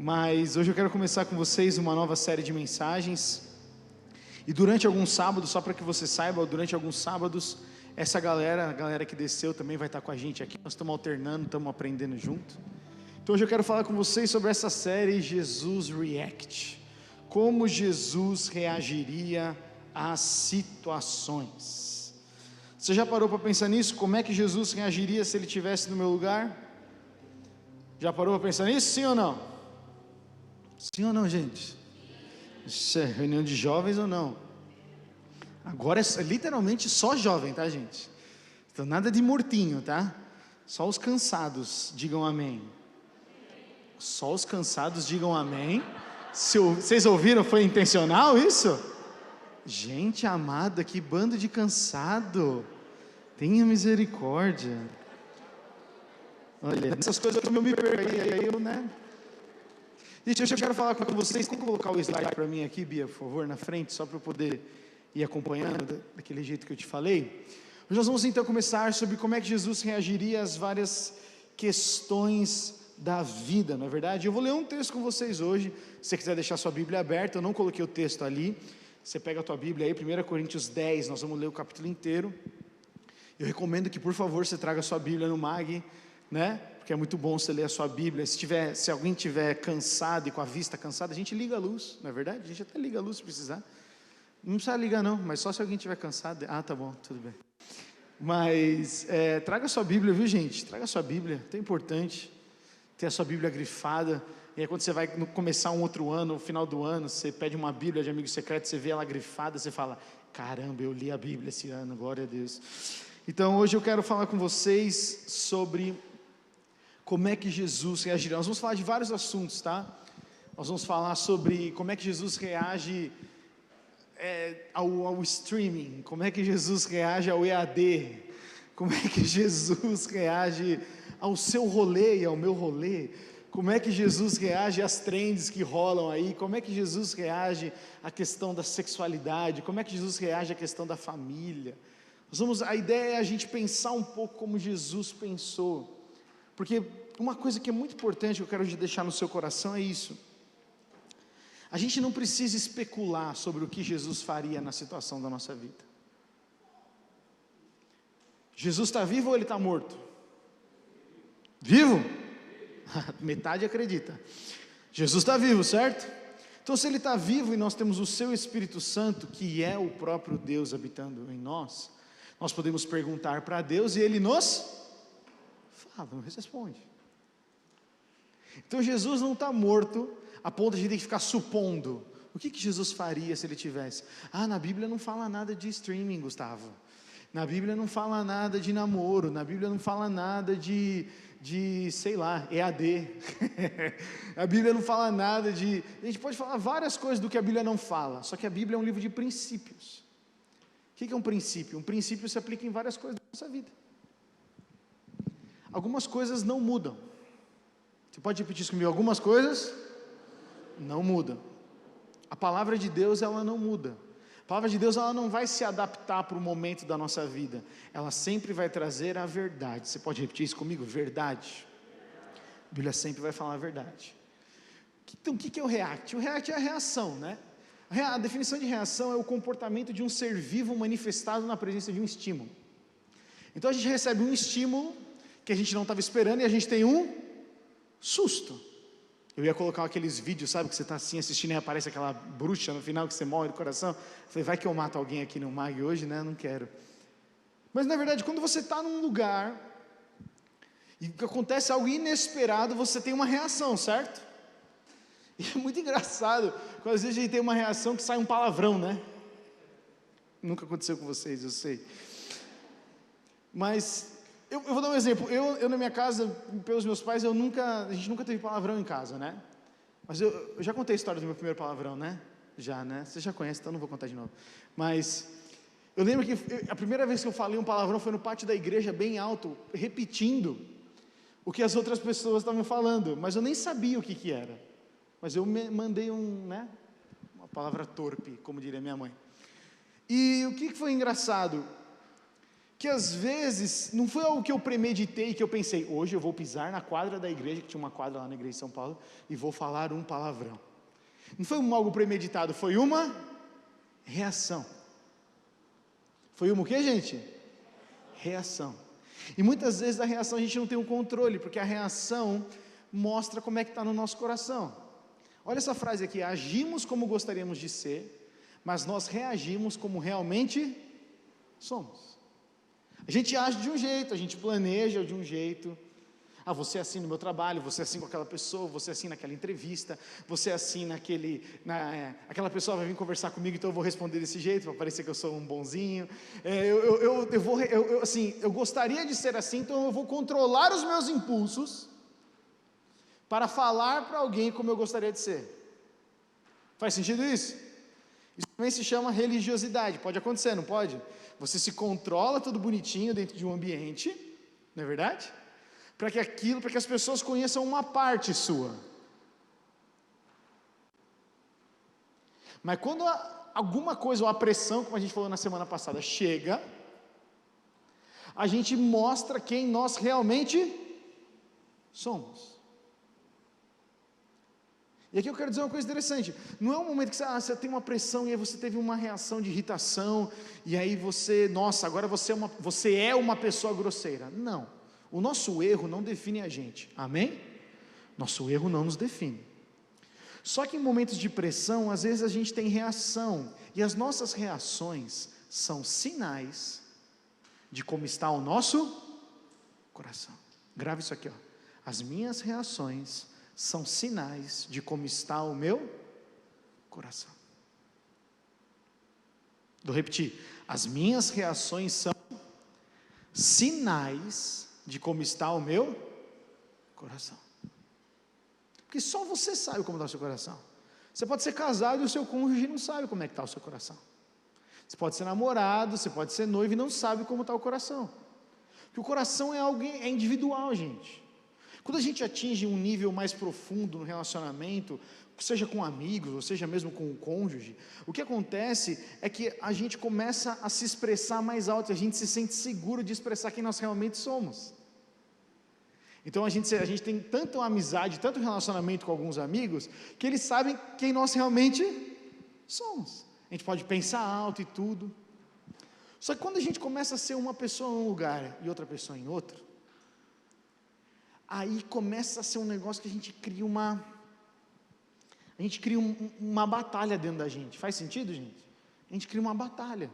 Mas hoje eu quero começar com vocês uma nova série de mensagens. E durante alguns sábados, só para que você saiba, durante alguns sábados, essa galera, a galera que desceu também vai estar com a gente aqui. Nós estamos alternando, estamos aprendendo junto. Então hoje eu quero falar com vocês sobre essa série Jesus React. Como Jesus reagiria às situações. Você já parou para pensar nisso? Como é que Jesus reagiria se ele estivesse no meu lugar? Já parou para pensar nisso? Sim ou não? Sim ou não, gente? Isso é reunião de jovens ou não? Agora é literalmente só jovem, tá, gente? Então nada de mortinho, tá? Só os cansados digam amém. Só os cansados digam amém. Vocês ouviram? Foi intencional isso? Gente amada, que bando de cansado. Tenha misericórdia. Olha, essas coisas eu me perco aí eu, né? Gente, eu quero falar com vocês. Tem que colocar o slide para mim aqui, Bia, por favor, na frente, só para eu poder ir acompanhando daquele jeito que eu te falei. Hoje nós vamos então começar sobre como é que Jesus reagiria às várias questões da vida, não é verdade? Eu vou ler um texto com vocês hoje. Se você quiser deixar sua Bíblia aberta, eu não coloquei o texto ali. Você pega a tua Bíblia aí, 1 Coríntios 10, nós vamos ler o capítulo inteiro. Eu recomendo que, por favor, você traga a sua Bíblia no MAG, né? Porque é muito bom você ler a sua Bíblia. Se alguém estiver cansado e com a vista cansada, a gente liga a luz, não é verdade? A gente até liga a luz se precisar. Não precisa ligar não, mas só se alguém estiver cansado. Ah, tá bom, tudo bem. Mas traga a sua Bíblia, viu, gente? Traga a sua Bíblia, é importante ter a sua Bíblia grifada. E aí quando você vai começar um outro ano, no final do ano, você pede uma Bíblia de amigo secreto, você vê ela grifada, você fala, caramba, eu li a Bíblia esse ano, glória a Deus. Então hoje eu quero falar com vocês sobre como é que Jesus reagiria. Nós vamos falar de vários assuntos, tá? Nós vamos falar sobre como é que Jesus reage ao streaming, como é que Jesus reage ao EAD, como é que Jesus reage ao seu rolê e ao meu rolê, como é que Jesus reage às trends que rolam aí, como é que Jesus reage à questão da sexualidade, como é que Jesus reage à questão da família. A ideia é a gente pensar um pouco como Jesus pensou, porque uma coisa que é muito importante que eu quero deixar no seu coração é isso. A gente não precisa especular sobre o que Jesus faria na situação da nossa vida. Jesus está vivo ou ele está morto? Vivo? Metade acredita. Jesus está vivo, certo? Então se ele está vivo e nós temos o seu Espírito Santo, que é o próprio Deus habitando em nós, nós podemos perguntar para Deus e ele nos fala, nos responde. Então Jesus não está morto a ponto de a gente ter que ficar supondo. O que Jesus faria se ele tivesse? Na Bíblia não fala nada de streaming, Gustavo. Na Bíblia não fala nada de namoro. Na Bíblia não fala nada de sei lá, EAD. A Bíblia não fala nada de... A gente pode falar várias coisas do que a Bíblia não fala. Só que a Bíblia é um livro de princípios. O que é um princípio? Um princípio se aplica em várias coisas da nossa vida. Algumas coisas não mudam. Você pode repetir isso comigo? Algumas coisas não mudam. A palavra de Deus, ela não muda. A palavra de Deus, ela não vai se adaptar para o momento da nossa vida. Ela sempre vai trazer a verdade. Você pode repetir isso comigo? Verdade. A Bíblia sempre vai falar a verdade. Então, o que é o react? O react é a reação, né? A definição de reação é o comportamento de um ser vivo manifestado na presença de um estímulo. Então, a gente recebe um estímulo que a gente não estava esperando e a gente tem um susto. Eu ia colocar aqueles vídeos, sabe, que você está assim assistindo e aparece aquela bruxa no final que você morre do coração. Eu falei, vai que eu mato alguém aqui no MAG hoje, né? Não quero. Mas na verdade, quando você está num lugar e acontece algo inesperado, você tem uma reação, certo? E é muito engraçado, quando às vezes a gente tem uma reação que sai um palavrão, né? Nunca aconteceu com vocês, eu sei. Mas eu vou dar um exemplo. Eu na minha casa, pelos meus pais, a gente nunca teve palavrão em casa, né? Mas eu já contei a história do meu primeiro palavrão, né? Já, né? Você já conhece, então não vou contar de novo. Mas eu lembro que a primeira vez que eu falei um palavrão foi no pátio da igreja, bem alto, repetindo o que as outras pessoas estavam falando, mas eu nem sabia o que era. Mas eu mandei uma palavra torpe, como diria minha mãe. E o que foi engraçado? que às vezes não foi algo que eu premeditei, que eu pensei, hoje eu vou pisar na quadra da igreja, que tinha uma quadra lá na igreja de São Paulo, e vou falar um palavrão. Não foi algo premeditado, foi uma reação. Foi uma o quê, gente? Reação. E muitas vezes a reação a gente não tem um controle, porque a reação mostra como é que está no nosso coração. Olha essa frase aqui: agimos como gostaríamos de ser, mas nós reagimos como realmente somos. A gente age de um jeito, a gente planeja de um jeito. Você é assim no meu trabalho, você é assim com aquela pessoa, você é assim naquela entrevista, você é assim aquela pessoa vai vir conversar comigo, então eu vou responder desse jeito, para parecer que eu sou um bonzinho. Eu gostaria de ser assim, então eu vou controlar os meus impulsos, para falar para alguém como eu gostaria de ser. Faz sentido isso? Isso também se chama religiosidade. Pode acontecer, não pode? Você se controla tudo bonitinho dentro de um ambiente, não é verdade? Para que as pessoas conheçam uma parte sua. Mas quando alguma coisa, ou a pressão, como a gente falou na semana passada, chega, a gente mostra quem nós realmente somos. E aqui eu quero dizer uma coisa interessante, não é um momento que você tem uma pressão, e aí você teve uma reação de irritação, e aí agora você é uma pessoa grosseira. Não, o nosso erro não define a gente, amém? Nosso erro não nos define. Só que em momentos de pressão, às vezes a gente tem reação, e as nossas reações são sinais de como está o nosso coração. Grave isso aqui, as minhas reações são sinais de como está o meu coração. Vou repetir, as minhas reações são sinais de como está o meu coração. Porque só você sabe como está o seu coração. Você pode ser casado e o seu cônjuge não sabe como é que está o seu coração. Você pode ser namorado, você pode ser noivo e não sabe como está o coração. Porque o coração é individual, gente. Quando a gente atinge um nível mais profundo no relacionamento, seja com amigos, ou seja mesmo com o cônjuge, o que acontece é que a gente começa a se expressar mais alto, a gente se sente seguro de expressar quem nós realmente somos. Então a gente tem tanta amizade, tanto relacionamento com alguns amigos, que eles sabem quem nós realmente somos. A gente pode pensar alto e tudo. Só que quando a gente começa a ser uma pessoa em um lugar e outra pessoa em outro, aí começa a ser um negócio que a gente cria uma batalha dentro da gente. Faz sentido, gente? A gente cria uma batalha.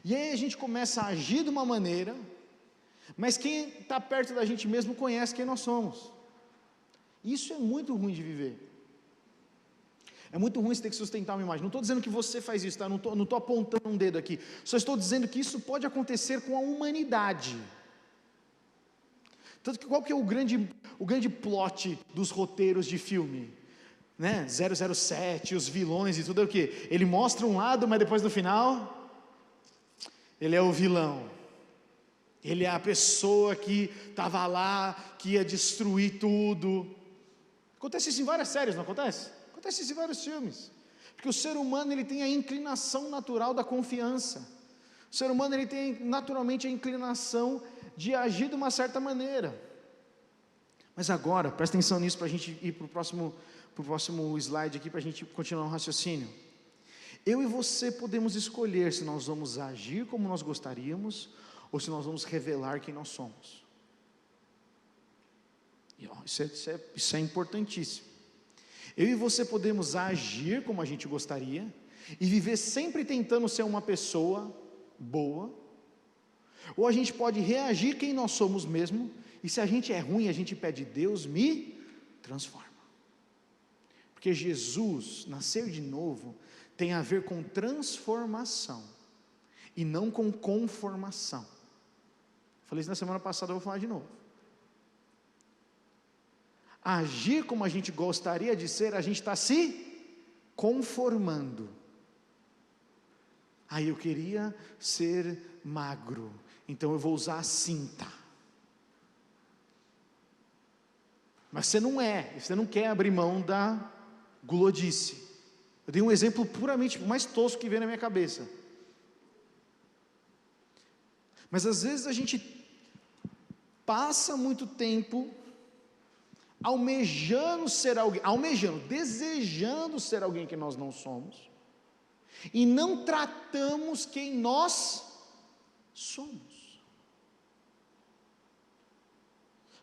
E aí a gente começa a agir de uma maneira, mas quem está perto da gente mesmo conhece quem nós somos. Isso é muito ruim de viver. É muito ruim você ter que sustentar uma imagem. Não estou dizendo que você faz isso, tá? Não estou apontando um dedo aqui. Só estou dizendo que isso pode acontecer com a humanidade. Tanto que qual que é o grande plot dos roteiros de filme? 007, os vilões e tudo é o quê? Ele mostra um lado, mas depois no final, ele é o vilão. Ele é a pessoa que estava lá, que ia destruir tudo. Acontece isso em várias séries, não acontece? Acontece isso em vários filmes. Porque o ser humano ele tem a inclinação natural da confiança. O ser humano ele tem naturalmente a inclinação de agir de uma certa maneira. Mas agora, presta atenção nisso para a gente ir para o próximo slide aqui, para a gente continuar o raciocínio. Eu e você podemos escolher se nós vamos agir como nós gostaríamos, ou se nós vamos revelar quem nós somos. E, isso é importantíssimo. Eu e você podemos agir como a gente gostaria, e viver sempre tentando ser uma pessoa boa, ou a gente pode reagir quem nós somos mesmo, e se a gente é ruim, a gente pede: Deus me transforma. Porque Jesus, nascer de novo, tem a ver com transformação, e não com conformação. Falei isso na semana passada, eu vou falar de novo. Agir como a gente gostaria de ser, a gente está se conformando. Aí eu queria ser magro, então eu vou usar a cinta. Mas você não quer abrir mão da gulodice. Eu dei um exemplo puramente, o mais tosco que veio na minha cabeça. Mas às vezes a gente passa muito tempo almejando ser alguém, desejando ser alguém que nós não somos, e não tratamos quem nós somos.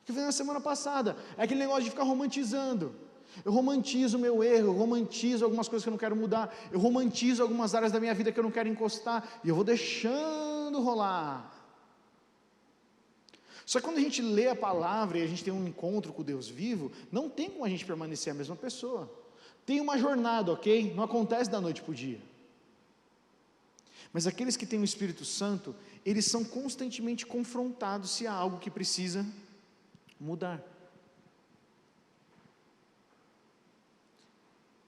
O que eu fiz na semana passada é aquele negócio de ficar romantizando. Eu romantizo o meu erro, eu romantizo algumas coisas que eu não quero mudar, eu romantizo algumas áreas da minha vida que eu não quero encostar, e eu vou deixando rolar. Só que quando a gente lê a palavra e a gente tem um encontro com Deus vivo, não tem como a gente permanecer a mesma pessoa. Tem uma jornada, ok? Não acontece da noite para o dia. Mas aqueles que têm o Espírito Santo, eles são constantemente confrontados se há algo que precisa mudar.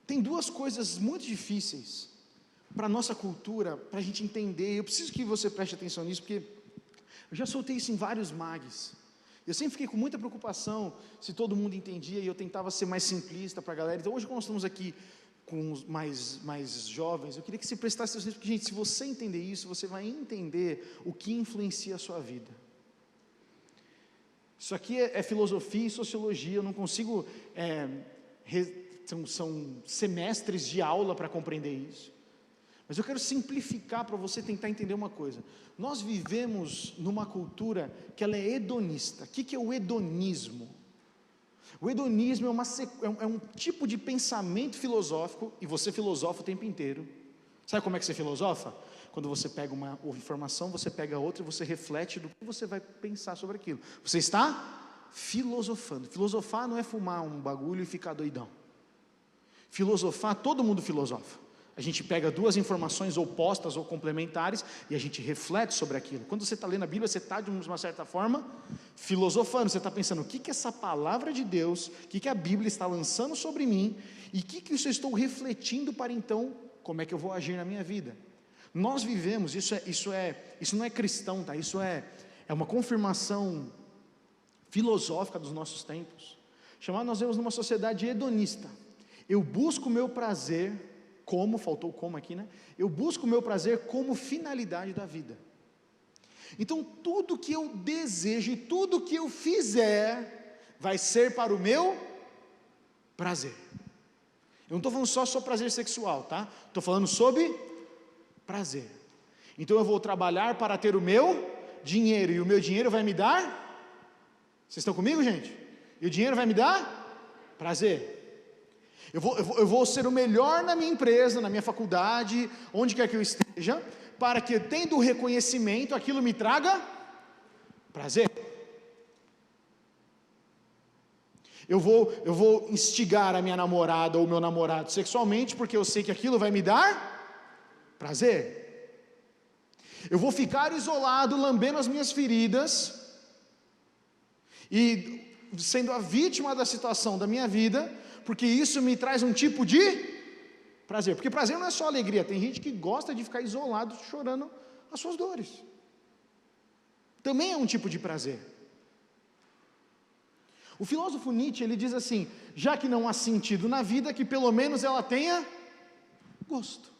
Tem duas coisas muito difíceis para a nossa cultura, para a gente entender. Eu preciso que você preste atenção nisso, porque eu já soltei isso em vários mags. Eu sempre fiquei com muita preocupação se todo mundo entendia, e eu tentava ser mais simplista para a galera. Então hoje, quando nós estamos aqui com os mais jovens, eu queria que você prestasse atenção, porque, gente, se você entender isso, você vai entender o que influencia a sua vida. Isso aqui é filosofia e sociologia, eu não consigo, são semestres de aula para compreender isso. Mas eu quero simplificar para você tentar entender uma coisa. Nós vivemos numa cultura que ela é hedonista. O que é o hedonismo? O hedonismo é um tipo de pensamento filosófico, e você filosofa o tempo inteiro. Sabe como é que você filosofa? Quando você pega uma informação, você pega outra e você reflete do que você vai pensar sobre aquilo. Você está filosofando. Filosofar não é fumar um bagulho e ficar doidão. Filosofar, todo mundo filosofa. A gente pega duas informações opostas ou complementares e a gente reflete sobre aquilo. Quando você está lendo a Bíblia, você está de uma certa forma filosofando. Você está pensando, o que essa palavra de Deus, o que a Bíblia está lançando sobre mim, e o que isso eu estou refletindo para então, como é que eu vou agir na minha vida. Nós vivemos, isso não é cristão, tá? Isso é uma confirmação filosófica dos nossos tempos. Nós vivemos numa sociedade hedonista. Eu busco o meu prazer, faltou o como aqui, né? Eu busco o meu prazer como finalidade da vida. Então, tudo que eu desejo e tudo que eu fizer, vai ser para o meu prazer. Eu não estou falando só prazer sexual, tá? Estou falando sobre prazer. Então, eu vou trabalhar para ter o meu dinheiro, e o meu dinheiro vai me dar, vocês estão comigo, gente? E o dinheiro vai me dar prazer. Eu vou ser o melhor na minha empresa, na minha faculdade, onde quer que eu esteja, para que, tendo o reconhecimento, aquilo me traga prazer. Eu vou instigar a minha namorada ou o meu namorado sexualmente, porque eu sei que aquilo vai me dar prazer. Eu vou ficar isolado, lambendo as minhas feridas, e sendo a vítima da situação da minha vida, porque isso me traz um tipo de prazer. Porque prazer não é só alegria. Tem gente que gosta de ficar isolado, chorando as suas dores. Também é um tipo de prazer. O filósofo Nietzsche, ele diz assim, já que não há sentido na vida, que pelo menos ela tenha gosto.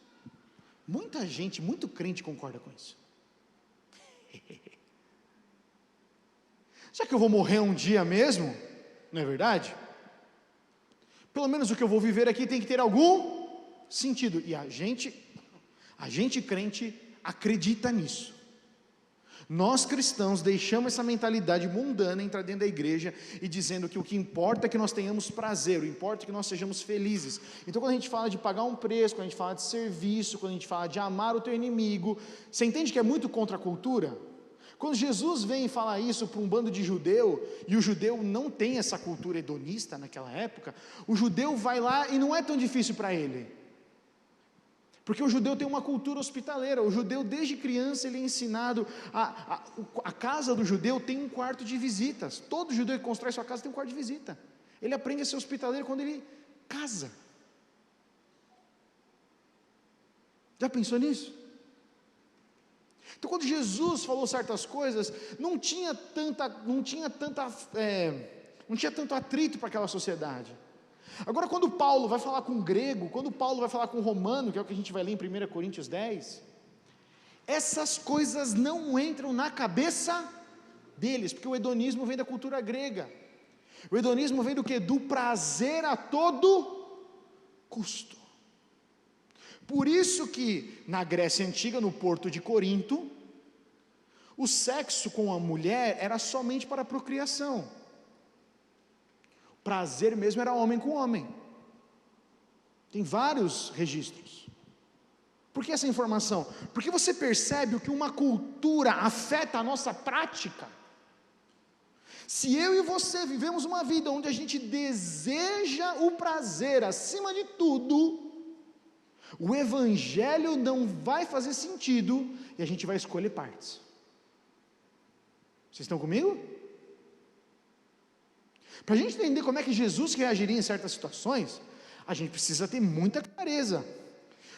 Muita gente, muito crente concorda com isso. Já que eu vou morrer um dia mesmo, não é verdade? Pelo menos o que eu vou viver aqui tem que ter algum sentido. E a gente crente acredita nisso. Nós cristãos deixamos essa mentalidade mundana entrar dentro da igreja e dizendo que o que importa é que nós tenhamos prazer, o importa é que nós sejamos felizes. Então, quando a gente fala de pagar um preço, quando a gente fala de serviço, quando a gente fala de amar o teu inimigo, você entende que é muito contra a cultura? Quando Jesus vem falar isso para um bando de judeu, e o judeu não tem essa cultura hedonista naquela época, o judeu vai lá e não é tão difícil para ele, porque o judeu tem uma cultura hospitaleira. O judeu desde criança ele é ensinado, a casa do judeu tem um quarto de visitas. Todo judeu que constrói sua casa tem um quarto de visita. Ele aprende a ser hospitaleiro quando ele casa. Já pensou nisso? Então, quando Jesus falou certas coisas, não tinha tanto atrito para aquela sociedade. Agora, quando Paulo vai falar com o grego, quando Paulo vai falar com o romano, que é o que a gente vai ler em 1 Coríntios 10, Essas coisas não entram na cabeça deles, porque o hedonismo vem da cultura grega. O hedonismo vem do quê? Do prazer a todo custo. Por isso que na Grécia Antiga, no porto de Corinto, o sexo com a mulher era somente para a procriação. O prazer mesmo era homem com homem. Tem vários registros. Por que essa informação? Porque você percebe o que uma cultura afeta a nossa prática. Se eu e você vivemos uma vida onde a gente deseja o prazer acima de tudo, o evangelho não vai fazer sentido e a gente vai escolher partes. Vocês estão comigo? Para a gente entender como é que Jesus reagiria em certas situações, a gente precisa ter muita clareza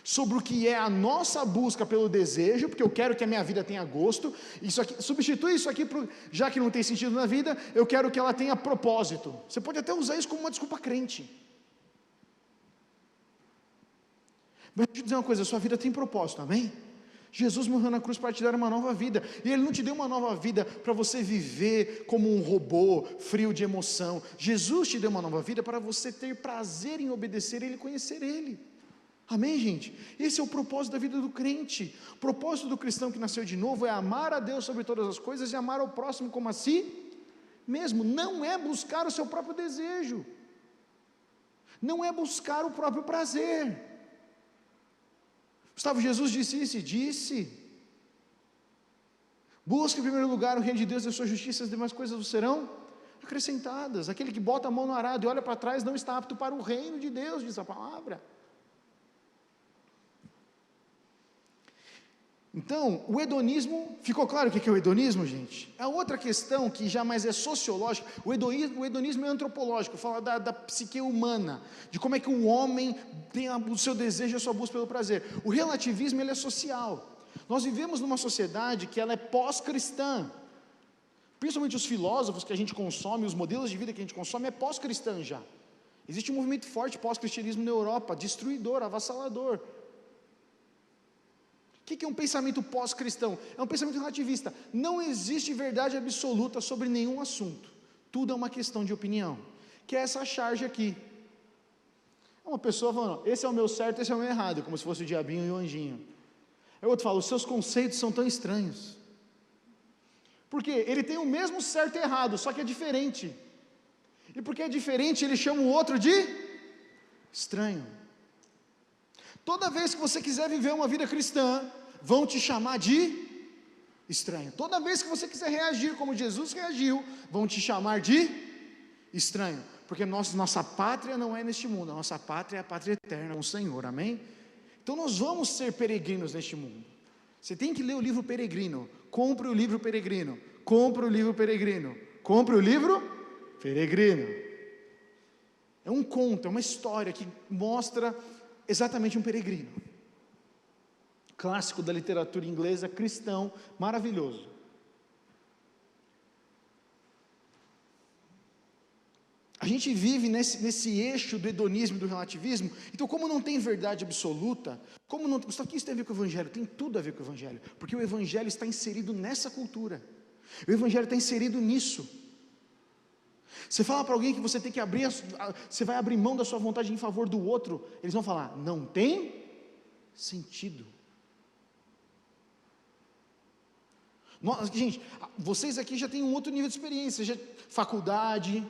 sobre o que é a nossa busca pelo desejo, porque eu quero que a minha vida tenha gosto, isso aqui, substitui isso aqui, já que não tem sentido na vida, eu quero que ela tenha propósito. Você pode até usar isso como uma desculpa crente. Mas deixa eu dizer uma coisa, a sua vida tem propósito, amém? Jesus morreu na cruz para te dar uma nova vida, e Ele não te deu uma nova vida para você viver como um robô, frio de emoção. Jesus te deu uma nova vida para você ter prazer em obedecer Ele e conhecer Ele. Amém, gente? Esse é o propósito da vida do crente. O propósito do cristão que nasceu de novo é amar a Deus sobre todas as coisas e amar ao próximo como a si mesmo. Não é buscar o seu próprio desejo, não é buscar o próprio prazer. Gustavo, Jesus disse isso, e disse: busque em primeiro lugar o reino de Deus e a sua justiça, as demais coisas vos serão acrescentadas. Aquele que bota a mão no arado e olha para trás não está apto para o reino de Deus, diz a palavra. Então, o hedonismo, ficou claro o que é o hedonismo, gente? A outra questão que já mais é sociológica, o hedonismo é antropológico, fala da psique humana, de como é que o homem tem o seu desejo, a sua busca pelo prazer. O relativismo, ele é social. Nós vivemos numa sociedade que ela é pós-cristã, principalmente os filósofos que a gente consome, os modelos de vida que a gente consome é pós-cristã já. Existe um movimento forte pós-cristianismo na Europa, destruidor, avassalador. O que é um pensamento pós-cristão? É um pensamento relativista. Não existe verdade absoluta sobre nenhum assunto. Tudo é uma questão de opinião. Que é essa charge aqui. É uma pessoa falando, esse é o meu certo, esse é o meu errado, como se fosse o diabinho e o anjinho. Aí o outro fala, os seus conceitos são tão estranhos. Porque ele tem o mesmo certo e errado, só que é diferente. E porque é diferente, ele chama o outro de estranho. Toda vez que você quiser viver uma vida cristã, vão te chamar de estranho. Toda vez que você quiser reagir como Jesus reagiu, vão te chamar de estranho. Porque nossa pátria não é neste mundo, a nossa pátria é a pátria eterna, o Senhor, amém? Então nós vamos ser peregrinos neste mundo. Você tem que ler o livro Peregrino. Compre o livro Peregrino. Compre o livro Peregrino. Compre o livro Peregrino. É um conto, é uma história que mostra exatamente um peregrino, clássico da literatura inglesa, cristão, maravilhoso. A gente vive nesse eixo do hedonismo e do relativismo. Então, como não tem verdade absoluta, Gustavo, o que isso tem a ver com o Evangelho? Tem tudo a ver com o Evangelho, porque o Evangelho está inserido nessa cultura, o Evangelho está inserido nisso. Você fala para alguém que você tem que você vai abrir mão da sua vontade em favor do outro, eles vão falar, não tem sentido. Gente, vocês aqui já têm um outro nível de experiência, faculdade,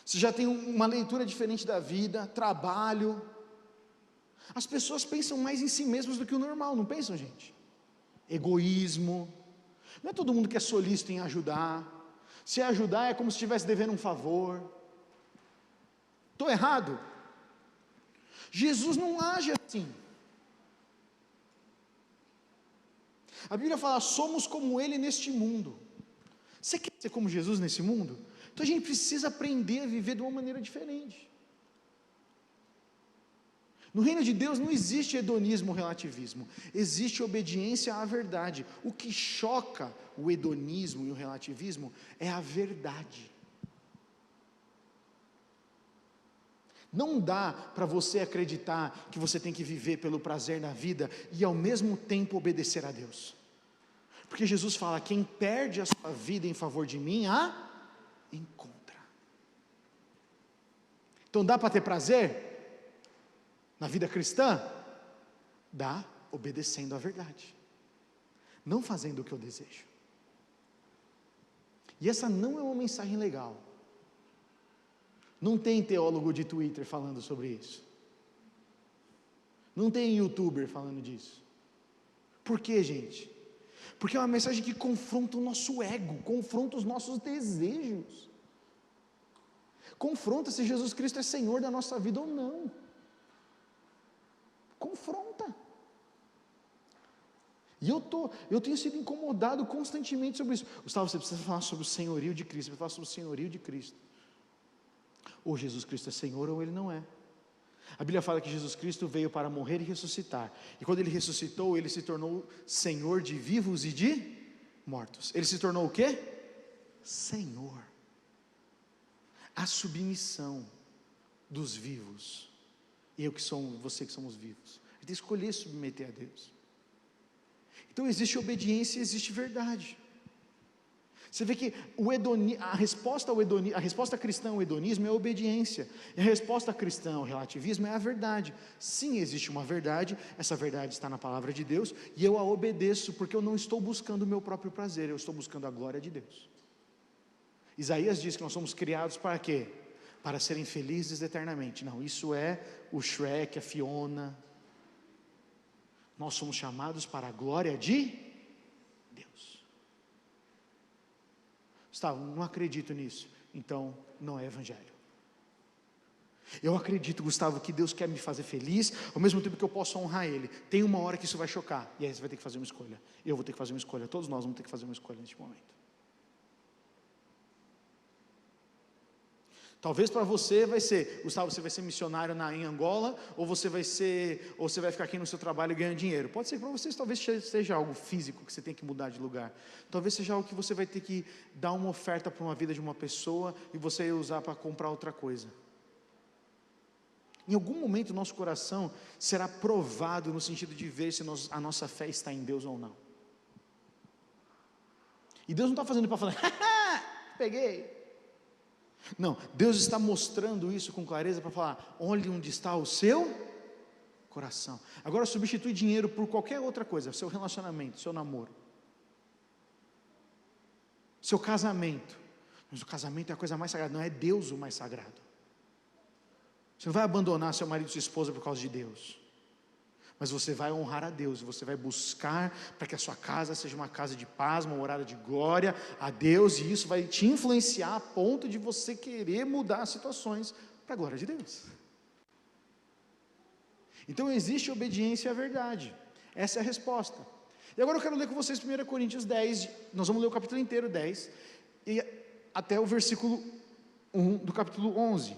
você já tem uma leitura diferente da vida, trabalho. As pessoas pensam mais em si mesmas do que o normal, não pensam, gente? Egoísmo, não é todo mundo que é solícito em ajudar. Se ajudar é como se estivesse devendo um favor. Estou errado? Jesus não age assim. A Bíblia fala, somos como Ele neste mundo. Você quer ser como Jesus nesse mundo? Então a gente precisa aprender a viver de uma maneira diferente. No reino de Deus não existe hedonismo ou relativismo, existe obediência à verdade. O que choca o hedonismo e o relativismo é a verdade. Não dá para você acreditar que você tem que viver pelo prazer na vida e ao mesmo tempo obedecer a Deus. Porque Jesus fala: quem perde a sua vida em favor de mim, a encontra. Então dá para ter prazer na vida cristã? Dá, obedecendo à verdade, não fazendo o que eu desejo. E essa não é uma mensagem legal. Não tem teólogo de Twitter falando sobre isso. Não tem youtuber falando disso. Por quê, gente? Porque é uma mensagem que confronta o nosso ego, confronta os nossos desejos, confronta se Jesus Cristo é Senhor da nossa vida ou não. Confronta. E eu tenho sido incomodado constantemente sobre isso. Gustavo, você precisa falar sobre o senhorio de Cristo. Você precisa falar sobre o senhorio de Cristo. Ou Jesus Cristo é Senhor ou Ele não é. A Bíblia fala que Jesus Cristo veio para morrer e ressuscitar. E quando Ele ressuscitou, Ele se tornou Senhor de vivos e de mortos. Ele se tornou o quê? Senhor. A submissão dos vivos. E eu que sou, você que somos vivos. A gente tem que escolher submeter a Deus. Então existe obediência e existe verdade. Você vê que a resposta cristã ao hedonismo é a obediência, e a resposta cristã ao relativismo é a verdade. Sim, existe uma verdade, essa verdade está na palavra de Deus, e eu a obedeço, porque eu não estou buscando o meu próprio prazer, eu estou buscando a glória de Deus. Isaías diz que nós somos criados para quê? Para serem felizes eternamente. Não, isso é o Shrek, a Fiona. Nós somos chamados para a glória de Deus. Gustavo, não acredito nisso. Então, não é evangelho. Eu acredito, Gustavo, que Deus quer me fazer feliz, ao mesmo tempo que eu posso honrar Ele. Tem uma hora que isso vai chocar, e aí você vai ter que fazer uma escolha. Eu vou ter que fazer uma escolha, todos nós vamos ter que fazer uma escolha neste momento. Talvez para você vai ser, Gustavo, você vai ser missionário em Angola, ou você vai ficar aqui no seu trabalho ganhando dinheiro. Pode ser que para vocês talvez seja algo físico que você tem que mudar de lugar. Talvez seja algo que você vai ter que dar uma oferta para uma vida de uma pessoa e você usar para comprar outra coisa. Em algum momento o nosso coração será provado no sentido de ver se a nossa fé está em Deus ou não. E Deus não está fazendo para falar, peguei. Não, Deus está mostrando isso com clareza para falar: olhe onde está o seu coração. Agora substitui dinheiro por qualquer outra coisa, seu relacionamento, seu namoro, seu casamento. Mas o casamento é a coisa mais sagrada, não é Deus o mais sagrado. Você não vai abandonar seu marido e sua esposa por causa de Deus, mas você vai honrar a Deus, você vai buscar para que a sua casa seja uma casa de paz, uma morada de glória a Deus, e isso vai te influenciar a ponto de você querer mudar as situações para a glória de Deus. Então existe obediência à verdade, essa é a resposta. E agora eu quero ler com vocês 1 Coríntios 10, nós vamos ler o capítulo inteiro 10, e até o versículo 1 do capítulo 11.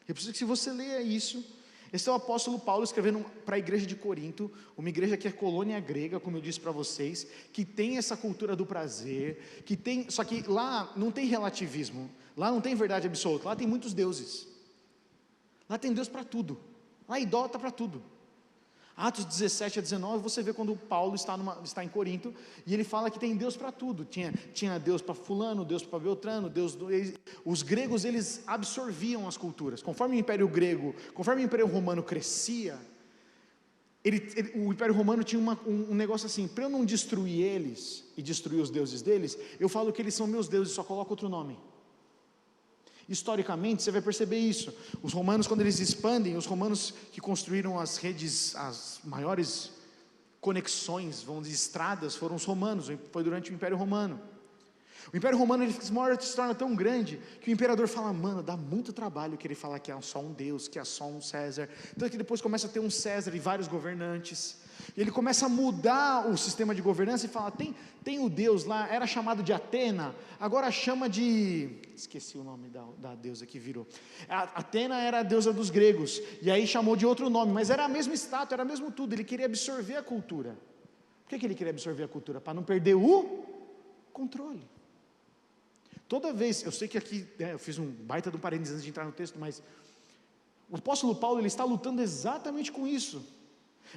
Eu preciso que se você leia isso. Esse é o apóstolo Paulo escrevendo para a igreja de Corinto, uma igreja que é colônia grega, como eu disse para vocês, que tem essa cultura do prazer, só que lá não tem relativismo, lá não tem verdade absoluta, lá tem muitos deuses, lá tem Deus para tudo, lá é idólatra para tudo. Atos 17 a 19, você vê quando Paulo está em Corinto, e ele fala que tem Deus para tudo, tinha Deus para fulano, Deus para Beltrano, os gregos eles absorviam as culturas, conforme o Império Romano crescia, o Império Romano tinha um negócio assim: para eu não destruir eles, e destruir os deuses deles, eu falo que eles são meus deuses, só coloco outro nome. Historicamente você vai perceber isso. Os romanos, quando eles expandem, os romanos que construíram as redes, as maiores conexões, vamos dizer, estradas, foram os romanos, foi durante o Império Romano. O Império Romano se torna tão grande que o imperador fala: mano, dá muito trabalho que ele falar que há só um Deus, que há só um César. Então que depois começa a ter um César e vários governantes, e ele começa a mudar o sistema de governança e fala: tem o Deus lá, era chamado de Atena, agora chama de, esqueci o nome da deusa que virou, Atena era a deusa dos gregos, e aí chamou de outro nome, mas era a mesma estátua, era mesmo tudo. Ele queria absorver a cultura. Por que ele queria absorver a cultura? Para não perder o controle. Toda vez, eu sei que aqui, eu fiz um baita de um parênteses antes de entrar no texto, mas o apóstolo Paulo, ele está lutando exatamente com isso.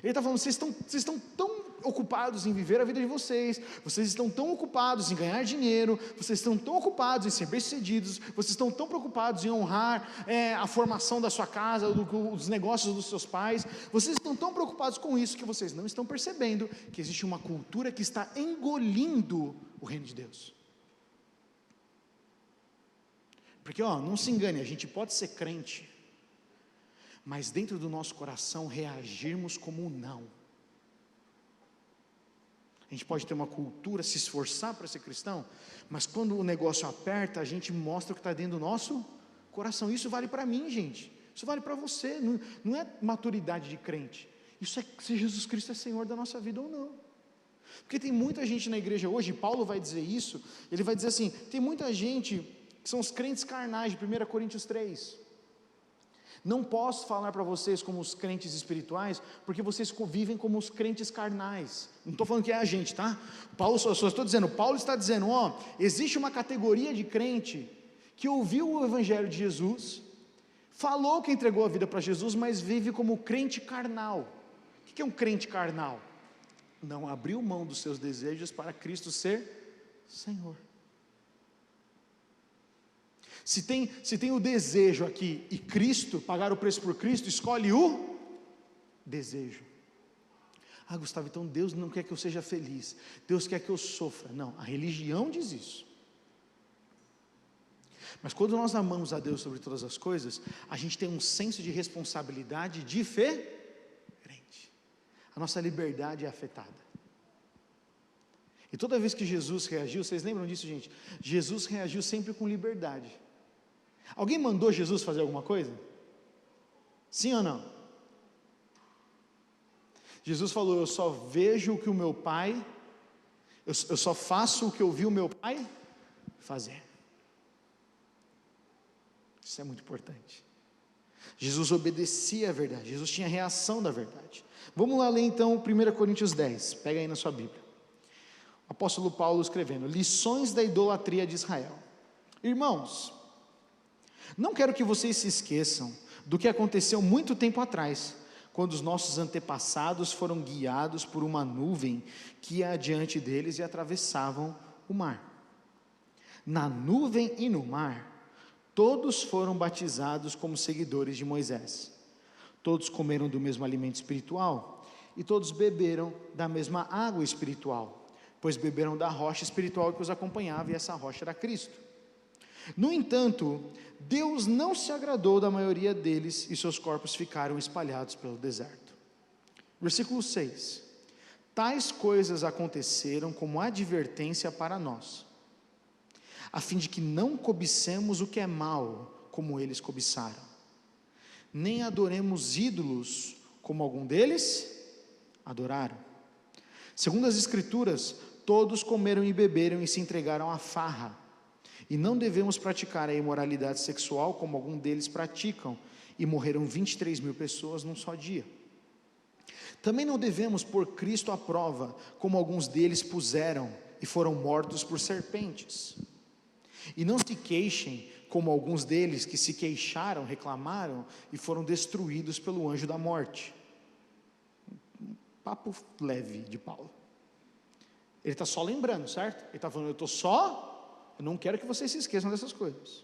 Ele está falando, vocês estão tão ocupados em viver a vida de vocês estão tão ocupados em ganhar dinheiro, vocês estão tão ocupados em ser bem-sucedidos, vocês estão tão preocupados em honrar a formação da sua casa, os negócios dos seus pais, vocês estão tão preocupados com isso, que vocês não estão percebendo que existe uma cultura que está engolindo o reino de Deus. Porque não se engane, a gente pode ser crente, mas dentro do nosso coração reagirmos como um não. A gente pode ter uma cultura, se esforçar para ser cristão, mas quando o negócio aperta, a gente mostra o que está dentro do nosso coração. Isso vale para mim, gente, isso vale para você, não é maturidade de crente, isso é se Jesus Cristo é Senhor da nossa vida ou não. Porque tem muita gente na igreja hoje, Paulo vai dizer isso, ele vai dizer assim, tem muita gente que são os crentes carnais de 1 Coríntios 3, não posso falar para vocês como os crentes espirituais, porque vocês vivem como os crentes carnais, não estou falando que é a gente, tá? Paulo, só estou dizendo, Paulo está dizendo, existe uma categoria de crente, que ouviu o evangelho de Jesus, falou que entregou a vida para Jesus, mas vive como crente carnal. O que é um crente carnal? Não abriu mão dos seus desejos para Cristo ser Senhor. Se tem o desejo aqui, e Cristo, pagar o preço por Cristo, escolhe o desejo. Gustavo, então Deus não quer que eu seja feliz, Deus quer que eu sofra. Não, a religião diz isso. Mas quando nós amamos a Deus sobre todas as coisas, a gente tem um senso de responsabilidade diferente. A nossa liberdade é afetada. E toda vez que Jesus reagiu, vocês lembram disso, gente? Jesus reagiu sempre com liberdade. Alguém mandou Jesus fazer alguma coisa? Sim ou não? Jesus falou, eu só vejo o que o meu Pai, eu só faço o que eu vi o meu Pai fazer. Isso é muito importante. Jesus obedecia à verdade, Jesus tinha reação da verdade. Vamos lá ler então 1 Coríntios 10, pega aí na sua Bíblia. O apóstolo Paulo escrevendo, lições da idolatria de Israel. Irmãos, não quero que vocês se esqueçam do que aconteceu muito tempo atrás, quando os nossos antepassados foram guiados por uma nuvem que ia adiante deles e atravessavam o mar. Na nuvem e no mar, todos foram batizados como seguidores de Moisés. Todos comeram do mesmo alimento espiritual e todos beberam da mesma água espiritual, pois beberam da rocha espiritual que os acompanhava, e essa rocha era Cristo. No entanto, Deus não se agradou da maioria deles, e seus corpos ficaram espalhados pelo deserto. Versículo 6. Tais coisas aconteceram como advertência para nós, a fim de que não cobicemos o que é mal, como eles cobiçaram, nem adoremos ídolos, como algum deles adoraram. Segundo as Escrituras, todos comeram e beberam e se entregaram à farra, e não devemos praticar a imoralidade sexual, como algum deles praticam, e morreram 23 mil pessoas num só dia. Também não devemos pôr Cristo à prova, como alguns deles puseram, e foram mortos por serpentes. E não se queixem, como alguns deles que se queixaram, reclamaram, e foram destruídos pelo anjo da morte. Papo leve de Paulo. Ele está só lembrando, certo? Ele está falando, eu não quero que vocês se esqueçam dessas coisas.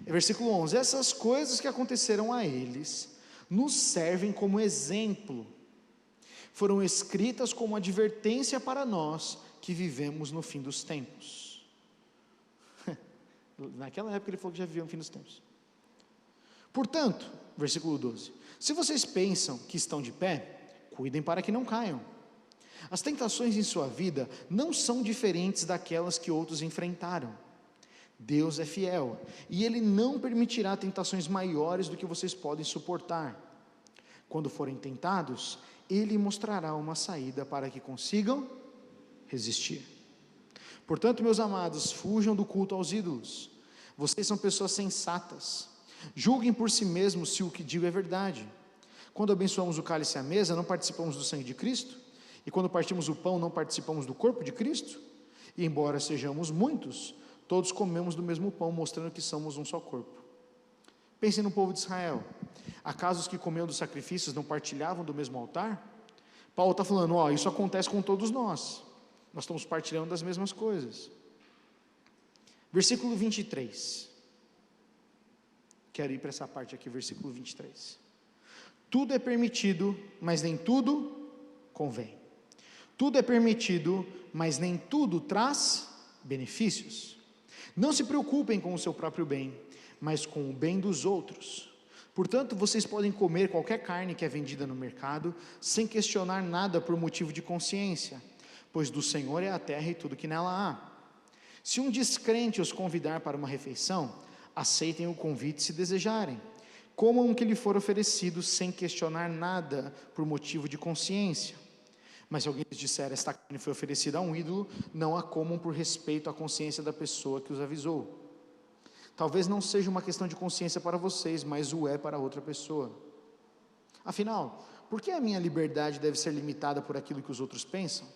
Versículo 11, essas coisas que aconteceram a eles, nos servem como exemplo, foram escritas como advertência para nós, que vivemos no fim dos tempos. Naquela época ele falou que já vivia no fim dos tempos. Portanto, versículo 12, se vocês pensam que estão de pé, cuidem para que não caiam. As tentações em sua vida não são diferentes daquelas que outros enfrentaram. Deus é fiel, e Ele não permitirá tentações maiores do que vocês podem suportar. Quando forem tentados, Ele mostrará uma saída para que consigam resistir. Portanto, meus amados, fujam do culto aos ídolos. Vocês são pessoas sensatas. Julguem por si mesmos se o que digo é verdade. Quando abençoamos o cálice à mesa, não participamos do sangue de Cristo? E quando partimos o pão, não participamos do corpo de Cristo? E embora sejamos muitos, todos comemos do mesmo pão, mostrando que somos um só corpo. Pensem no povo de Israel. Acaso os que comiam dos sacrifícios não partilhavam do mesmo altar? Paulo está falando, isso acontece com todos nós. Nós estamos partilhando das mesmas coisas. Versículo 23. Quero ir para essa parte aqui, versículo 23. Tudo é permitido, mas nem tudo convém. Tudo é permitido, mas nem tudo traz benefícios. Não se preocupem com o seu próprio bem, mas com o bem dos outros. Portanto, vocês podem comer qualquer carne que é vendida no mercado, sem questionar nada por motivo de consciência, pois do Senhor é a terra e tudo que nela há. Se um descrente os convidar para uma refeição, aceitem o convite se desejarem. Comam o que lhe for oferecido, sem questionar nada por motivo de consciência. Mas se alguém lhes disser, esta carne foi oferecida a um ídolo, não a comam por respeito à consciência da pessoa que os avisou. Talvez não seja uma questão de consciência para vocês, mas o é para outra pessoa. Afinal, por que a minha liberdade deve ser limitada por aquilo que os outros pensam?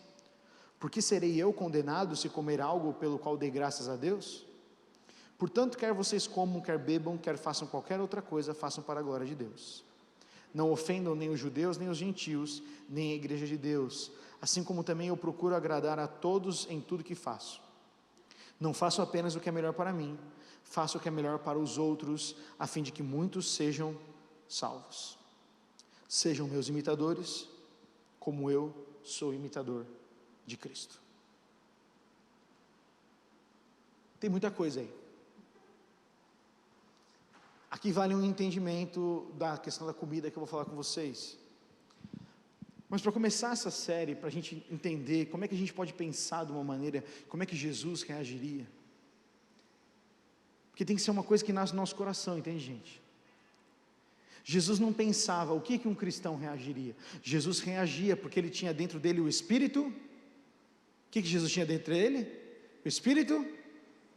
Por que serei eu condenado se comer algo pelo qual dei graças a Deus? Portanto, quer vocês comam, quer bebam, quer façam qualquer outra coisa, façam para a glória de Deus. Não ofendam nem os judeus, nem os gentios, nem a igreja de Deus, assim como também eu procuro agradar a todos em tudo que faço. Não faço apenas o que é melhor para mim, faço o que é melhor para os outros, a fim de que muitos sejam salvos. Sejam meus imitadores, como eu sou imitador de Cristo. Tem muita coisa aí. Aqui vale um entendimento da questão da comida que eu vou falar com vocês. Mas para começar essa série, para a gente entender como é que a gente pode pensar de uma maneira, como é que Jesus reagiria. Porque tem que ser uma coisa que nasce no nosso coração, entende, gente? Jesus não pensava o que um cristão reagiria. Jesus reagia porque ele tinha dentro dele o Espírito. O que Jesus tinha dentro dele? O Espírito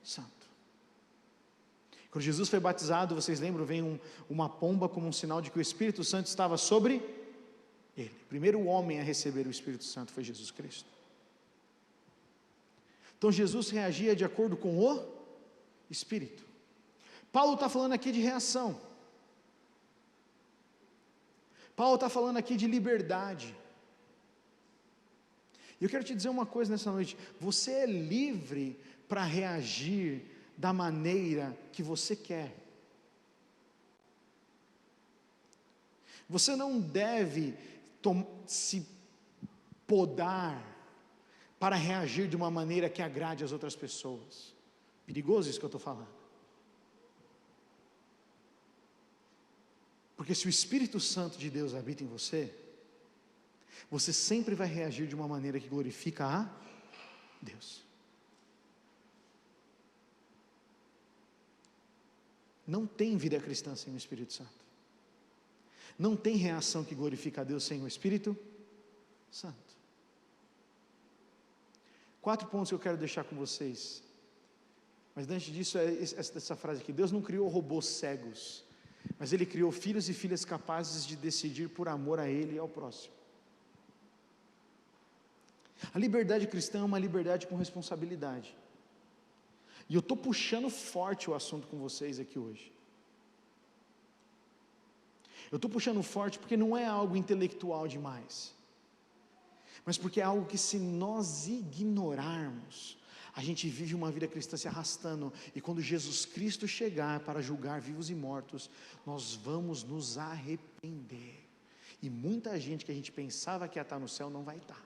Santo. Quando Jesus foi batizado, vocês lembram, vem uma pomba como um sinal de que o Espírito Santo estava sobre ele. O primeiro homem a receber o Espírito Santo foi Jesus Cristo. Então Jesus reagia de acordo com o Espírito. Paulo está falando aqui de reação. Paulo está falando aqui de liberdade. E eu quero te dizer uma coisa nessa noite: você é livre para reagir da maneira que você quer. Você não deve se podar para reagir de uma maneira que agrade as outras pessoas. Perigoso isso que eu estou falando. Porque se o Espírito Santo de Deus habita em você, você sempre vai reagir de uma maneira que glorifica a Deus. Não tem vida cristã sem o Espírito Santo. Não tem reação que glorifica a Deus sem o Espírito Santo. 4 pontos que eu quero deixar com vocês. Mas antes disso, essa frase aqui: Deus não criou robôs cegos, mas Ele criou filhos e filhas capazes de decidir por amor a Ele e ao próximo. A liberdade cristã é uma liberdade com responsabilidade. E eu estou puxando forte o assunto com vocês aqui hoje. Eu estou puxando forte porque não é algo intelectual demais, mas porque é algo que, se nós ignorarmos, a gente vive uma vida cristã se arrastando, e quando Jesus Cristo chegar para julgar vivos e mortos, nós vamos nos arrepender, e muita gente que a gente pensava que ia estar no céu não vai estar.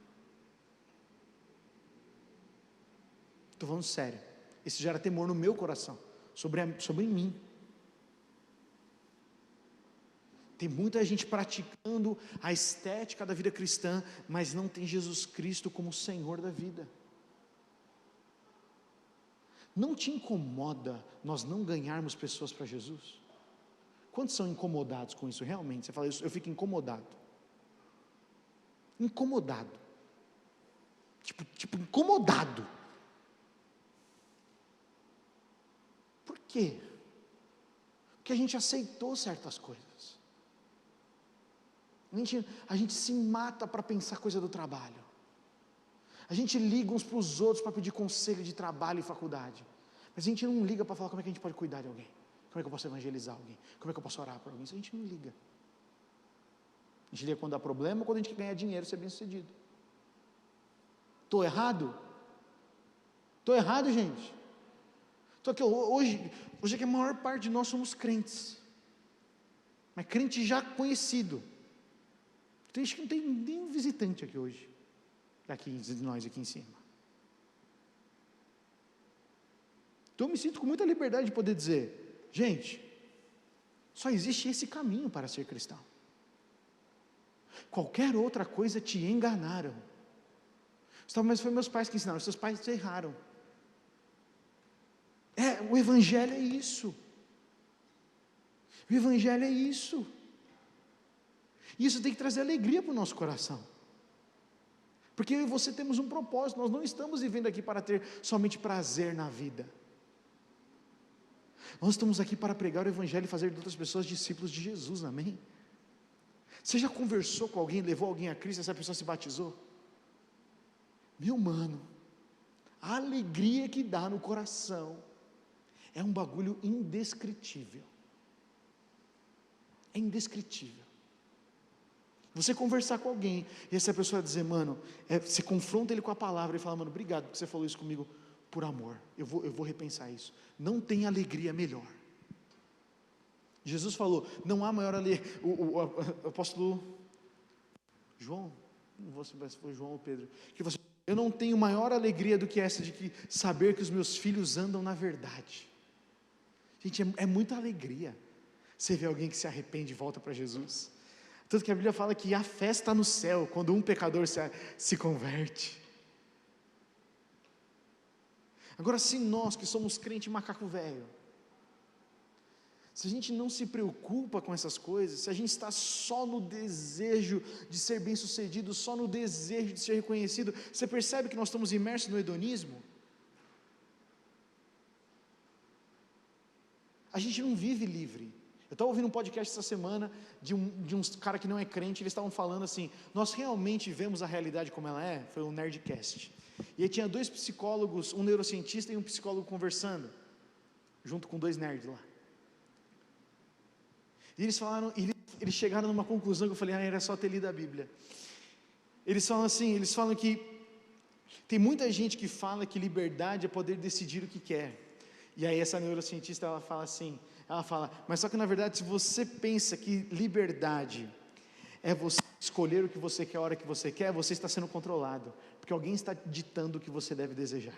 Estou falando sério. Isso gera temor no meu coração, sobre mim. Tem muita gente praticando a estética da vida cristã, mas não tem Jesus Cristo como Senhor da vida. Não te incomoda nós não ganharmos pessoas para Jesus? Quantos são incomodados com isso realmente? Você fala isso, eu fico incomodado. Incomodado. Tipo incomodado. Por quê? Porque a gente aceitou certas coisas. A gente se mata para pensar coisa do trabalho. A gente liga uns para os outros para pedir conselho de trabalho e faculdade. Mas a gente não liga para falar como é que a gente pode cuidar de alguém, como é que eu posso evangelizar alguém, como é que eu posso orar por alguém. Isso a gente não liga. A gente liga quando dá problema ou quando a gente quer ganhar dinheiro, ser bem sucedido. Estou errado? Estou errado, gente? Estou aqui, hoje é que a maior parte de nós somos crentes, mas crente já conhecido. Acho que não tem nenhum visitante aqui hoje, aqui de nós aqui em cima. Então eu me sinto com muita liberdade de poder dizer, gente, só existe esse caminho para ser cristão. Qualquer outra coisa te enganaram. Mas foi meus pais que ensinaram, seus pais erraram. O Evangelho é isso. O Evangelho é isso. Isso tem que trazer alegria para o nosso coração. Porque eu e você temos um propósito, nós não estamos vivendo aqui para ter somente prazer na vida. Nós estamos aqui para pregar o Evangelho e fazer de outras pessoas discípulos de Jesus, amém? Você já conversou com alguém, levou alguém a Cristo, essa pessoa se batizou? Meu mano, a alegria que dá no coração é um bagulho indescritível. É indescritível. Você conversar com alguém, e essa pessoa dizer, mano, você confronta ele com a palavra e fala, mano, obrigado porque você falou isso comigo por amor, eu vou repensar isso. Não tem alegria melhor. Jesus falou, não há maior alegria. O apóstolo João, não vou saber se foi João ou Pedro, que você, eu não tenho maior alegria do que essa de saber que os meus filhos andam na verdade. Gente, é muita alegria você ver alguém que se arrepende e volta para Jesus. Tanto que a Bíblia fala que há festa no céu quando um pecador se converte. Agora, se nós que somos crente macaco velho, se a gente não se preocupa com essas coisas, se a gente está só no desejo de ser bem sucedido, só no desejo de ser reconhecido, você percebe que nós estamos imersos no hedonismo? A gente não vive livre. Eu estava ouvindo um podcast essa semana de uns cara que não é crente, eles estavam falando assim, nós realmente vemos a realidade como ela é? Foi um Nerdcast. E aí tinha 2 psicólogos, um neurocientista e um psicólogo conversando, junto com 2 nerds lá. E eles falaram, eles chegaram numa conclusão que eu falei, era só ter lido a Bíblia. Eles falam que tem muita gente que fala que liberdade é poder decidir o que quer. E aí essa neurocientista, ela fala, mas só que na verdade, se você pensa que liberdade é você escolher o que você quer, a hora que você quer, você está sendo controlado, porque alguém está ditando o que você deve desejar.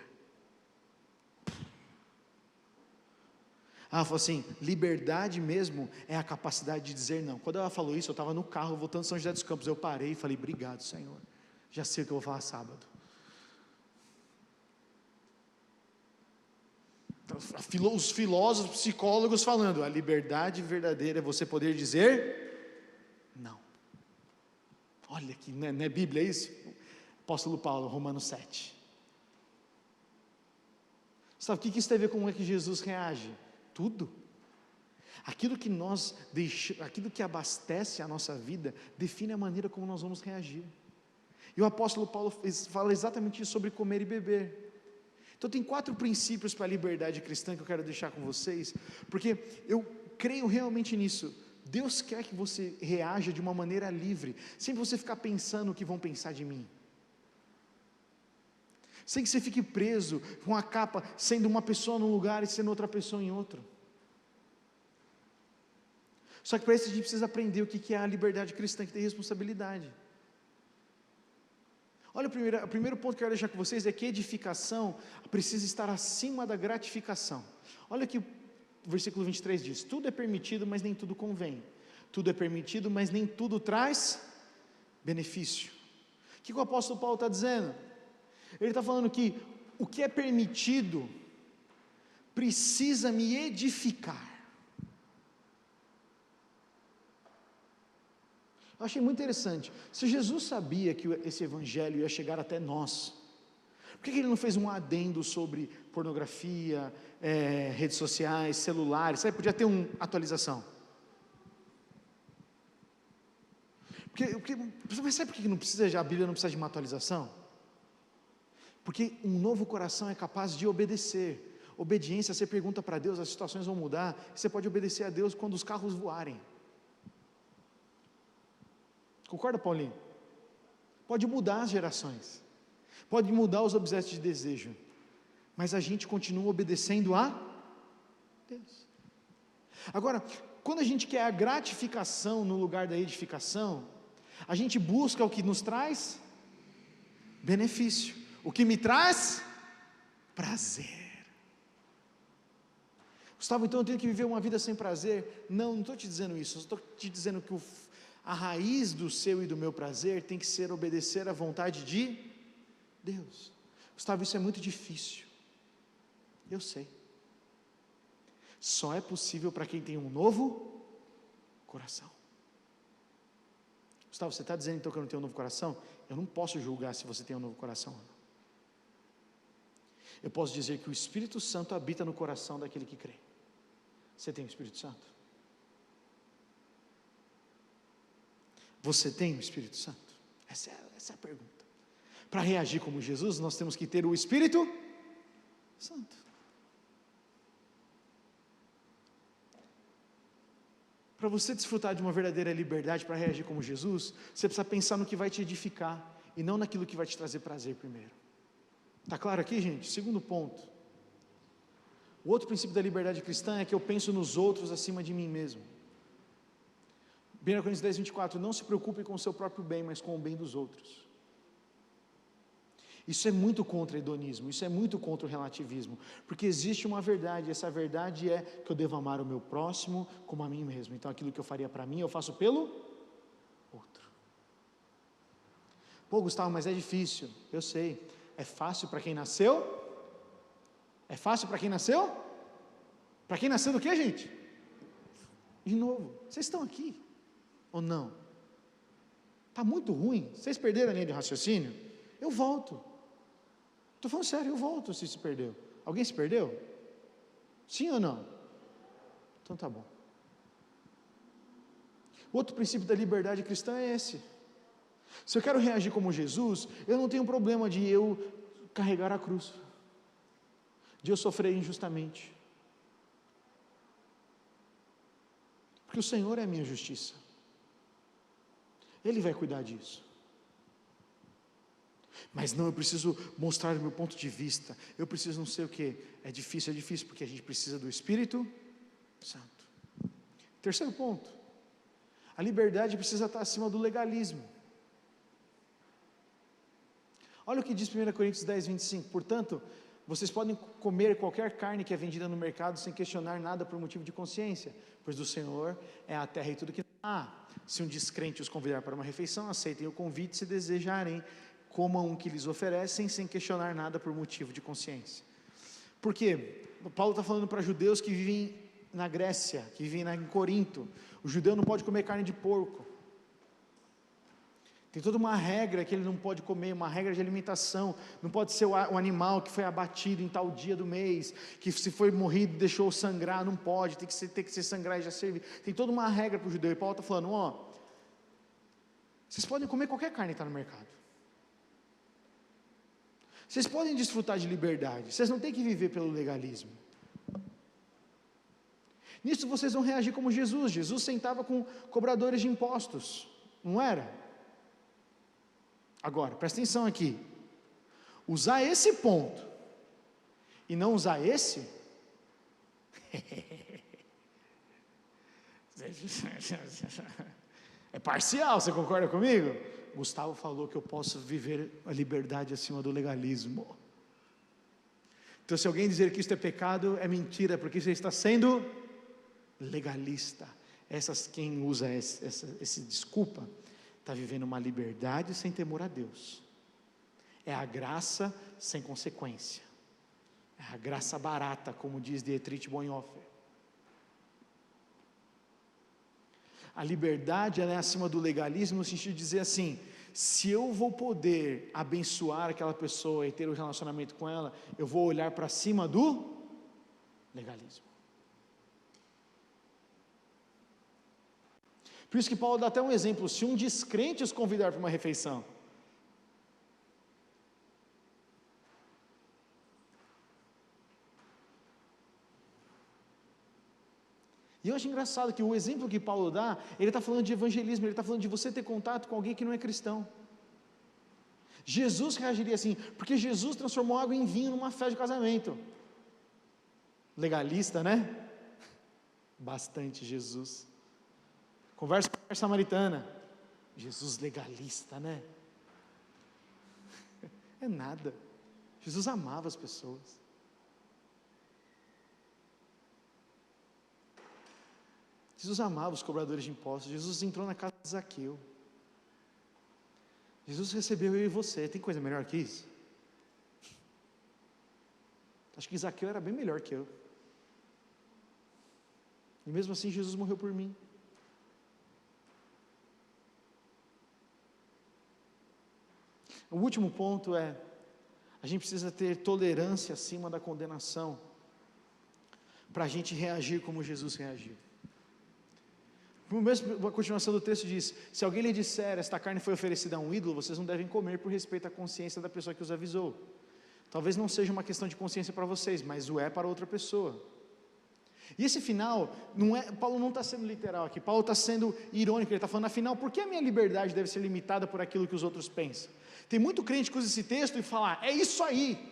Ela falou assim, liberdade mesmo é a capacidade de dizer não. Quando ela falou isso, eu estava no carro voltando de São José dos Campos, eu parei e falei, obrigado Senhor, já sei o que eu vou falar sábado. Os filósofos, psicólogos falando, a liberdade verdadeira é você poder dizer não. Olha aqui, não é Bíblia isso? Apóstolo Paulo, Romanos 7. Sabe o que isso tem a ver com como é que Jesus reage? Tudo. Aquilo que abastece a nossa vida, define a maneira como nós vamos reagir. E o apóstolo Paulo fala exatamente isso sobre comer e beber. Então tem 4 princípios para a liberdade cristã que eu quero deixar com vocês, porque eu creio realmente nisso. Deus quer que você reaja de uma maneira livre, sem você ficar pensando o que vão pensar de mim, sem que você fique preso com a capa, sendo uma pessoa num lugar e sendo outra pessoa em outro. Só que para isso a gente precisa aprender o que é a liberdade cristã, que tem responsabilidade. Olha, o primeiro ponto que eu quero deixar com vocês é que edificação precisa estar acima da gratificação. Olha que o versículo 23 diz, tudo é permitido, mas nem tudo convém. Tudo é permitido, mas nem tudo traz benefício. O que o apóstolo Paulo está dizendo? Ele está falando que o que é permitido precisa me edificar. Eu achei muito interessante. Se Jesus sabia que esse evangelho ia chegar até nós, por que ele não fez um adendo sobre pornografia, redes sociais, celulares? Sabe, podia ter uma atualização. Mas sabe por que não precisa, a Bíblia não precisa de uma atualização? Porque um novo coração é capaz de obedecer. Obediência, você pergunta para Deus, as situações vão mudar. Você pode obedecer a Deus quando os carros voarem. Concorda, Paulinho? Pode mudar as gerações, pode mudar os objetos de desejo, mas a gente continua obedecendo a Deus. Agora, quando a gente quer a gratificação no lugar da edificação, a gente busca o que nos traz benefício, o que me traz prazer. Gustavo, então eu tenho que viver uma vida sem prazer? Não estou te dizendo isso, eu estou te dizendo que a raiz do seu e do meu prazer tem que ser obedecer à vontade de Deus. Gustavo, isso é muito difícil. Eu sei. Só é possível para quem tem um novo coração. Gustavo, você está dizendo então que eu não tenho um novo coração? Eu não posso julgar se você tem um novo coração ou não. Eu posso dizer que o Espírito Santo habita no coração daquele que crê. Você tem o Espírito Santo? Você tem o Espírito Santo? Essa é a pergunta. Para reagir como Jesus, nós temos que ter o Espírito Santo. Para você desfrutar de uma verdadeira liberdade para reagir como Jesus, você precisa pensar no que vai te edificar e não naquilo que vai te trazer prazer primeiro. Está claro aqui, gente? Segundo ponto. O outro princípio da liberdade cristã é que eu penso nos outros acima de mim mesmo. 1 Coríntios 10, 24, não se preocupe com o seu próprio bem, mas com o bem dos outros. Isso é muito contra o hedonismo, isso é muito contra o relativismo, porque existe uma verdade, essa verdade é que eu devo amar o meu próximo como a mim mesmo. Então aquilo que eu faria para mim, eu faço pelo outro. Pô, Gustavo, mas é difícil. Eu sei. É fácil para quem nasceu? É fácil para quem nasceu? Para quem nasceu do quê, gente? De novo, vocês estão aqui ou não? Está muito ruim, vocês perderam a linha de raciocínio? Eu volto. Estou falando sério, eu volto se perdeu. Alguém se perdeu? Sim ou não? Então tá bom. O outro princípio da liberdade cristã é esse. Se eu quero reagir como Jesus, eu não tenho problema de eu carregar a cruz, de eu sofrer injustamente, porque o Senhor é a minha justiça, Ele vai cuidar disso. Mas não, eu preciso mostrar o meu ponto de vista, eu preciso não sei o que. É difícil porque a gente precisa do Espírito Santo. Terceiro ponto, a liberdade precisa estar acima do legalismo. Olha o que diz 1 Coríntios 10, 25, portanto, vocês podem comer qualquer carne que é vendida no mercado sem questionar nada por motivo de consciência, pois do Senhor é a terra e tudo que há. Se um descrente os convidar para uma refeição, aceitem o convite, se desejarem, comam o que lhes oferecem sem questionar nada por motivo de consciência. Por quê? Paulo está falando para judeus que vivem na Grécia, que vivem em Corinto. O judeu não pode comer carne de porco. Tem toda uma regra que ele não pode comer, uma regra de alimentação. Não pode ser o animal que foi abatido em tal dia do mês, que se foi morrido deixou sangrar, não pode, tem que ser sangrar e já servir. Tem toda uma regra para o judeu. E Paulo está falando, vocês podem comer qualquer carne que está no mercado. Vocês podem desfrutar de liberdade, vocês não têm que viver pelo legalismo. Nisso vocês vão reagir como Jesus. Jesus sentava com cobradores de impostos, não era? Agora, presta atenção aqui, usar esse ponto e não usar esse, é parcial, você concorda comigo? Gustavo falou que eu posso viver a liberdade acima do legalismo. Então se alguém dizer que isso é pecado, é mentira, porque você está sendo legalista. Quem usa esse desculpa, está vivendo uma liberdade sem temor a Deus. É a graça sem consequência. É a graça barata, como diz Dietrich Bonhoeffer. A liberdade ela é acima do legalismo, no sentido de dizer assim, se eu vou poder abençoar aquela pessoa e ter um relacionamento com ela, eu vou olhar para cima do legalismo. Por isso que Paulo dá até um exemplo, se um descrente os convidar para uma refeição, eu acho engraçado que o exemplo que Paulo dá, ele está falando de evangelismo, ele está falando de você ter contato com alguém que não é cristão. Jesus reagiria assim, porque Jesus transformou água em vinho numa festa de casamento. Legalista, né? Bastante Jesus. Conversa com a mulher samaritana. Jesus legalista, né? É nada. Jesus amava as pessoas. Jesus amava os cobradores de impostos. Jesus entrou na casa de Zaqueu. Jesus recebeu eu e você. Tem coisa melhor que isso? Acho que Zaqueu era bem melhor que eu. E mesmo assim Jesus morreu por mim. O último ponto é, a gente precisa ter tolerância acima da condenação, para a gente reagir como Jesus reagiu. A continuação do texto diz, se alguém lhe disser, esta carne foi oferecida a um ídolo, vocês não devem comer por respeito à consciência da pessoa que os avisou. Talvez não seja uma questão de consciência para vocês, mas o é para outra pessoa. E esse final, Paulo não está sendo literal aqui, Paulo está sendo irônico, ele está falando, afinal, por que a minha liberdade deve ser limitada por aquilo que os outros pensam? Tem muito crente que usa esse texto e fala, é isso aí,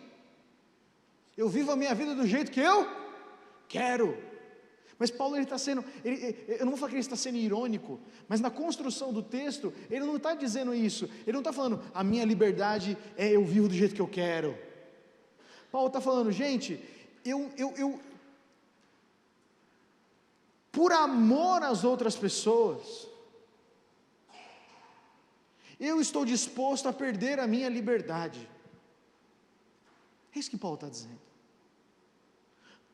eu vivo a minha vida do jeito que eu quero. Mas Paulo, ele está sendo, eu não vou falar que ele está sendo irônico, mas na construção do texto, ele não está dizendo isso, ele não está falando, a minha liberdade é eu vivo do jeito que eu quero. Paulo está falando, gente, por amor às outras pessoas, eu estou disposto a perder a minha liberdade. É isso que Paulo está dizendo.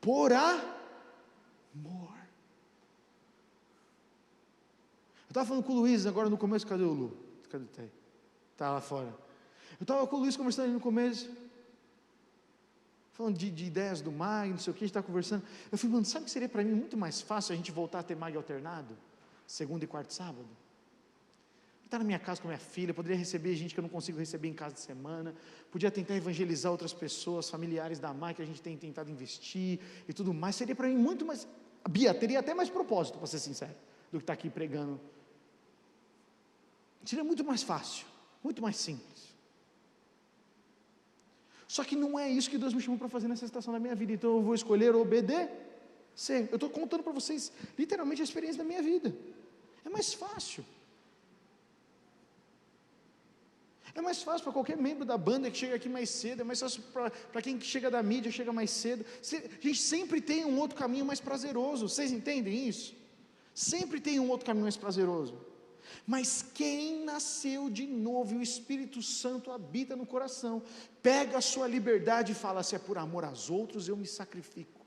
Por amor. Eu estava falando com o Luiz agora no começo, cadê o Lu? Cadê o Té? Está lá fora. Eu estava com o Luiz conversando ali no começo, falando de ideias do MAG, não sei o que, a gente estava conversando. Eu falei, mano, sabe que seria para mim muito mais fácil a gente voltar a ter MAG alternado? Segunda e quarta e sábado? Estar na minha casa com a minha filha, poderia receber gente que eu não consigo receber em casa de semana, podia tentar evangelizar outras pessoas, familiares da MAG, que a gente tem tentado investir e tudo mais. Seria para mim muito mais, Bia, teria até mais propósito, para ser sincero, do que estar aqui pregando. Seria muito mais fácil, muito mais simples. Só que não é isso que Deus me chamou para fazer nessa estação da minha vida, então eu vou escolher obedecer. Eu estou contando para vocês, literalmente, a experiência da minha vida. É mais fácil. É mais fácil para qualquer membro da banda que chega aqui mais cedo, é mais fácil para quem chega da mídia, chega mais cedo. A gente sempre tem um outro caminho mais prazeroso, vocês entendem isso? Sempre tem um outro caminho mais prazeroso. Mas quem nasceu de novo e o Espírito Santo habita no coração, pega a sua liberdade e fala, se é por amor aos outros, eu me sacrifico.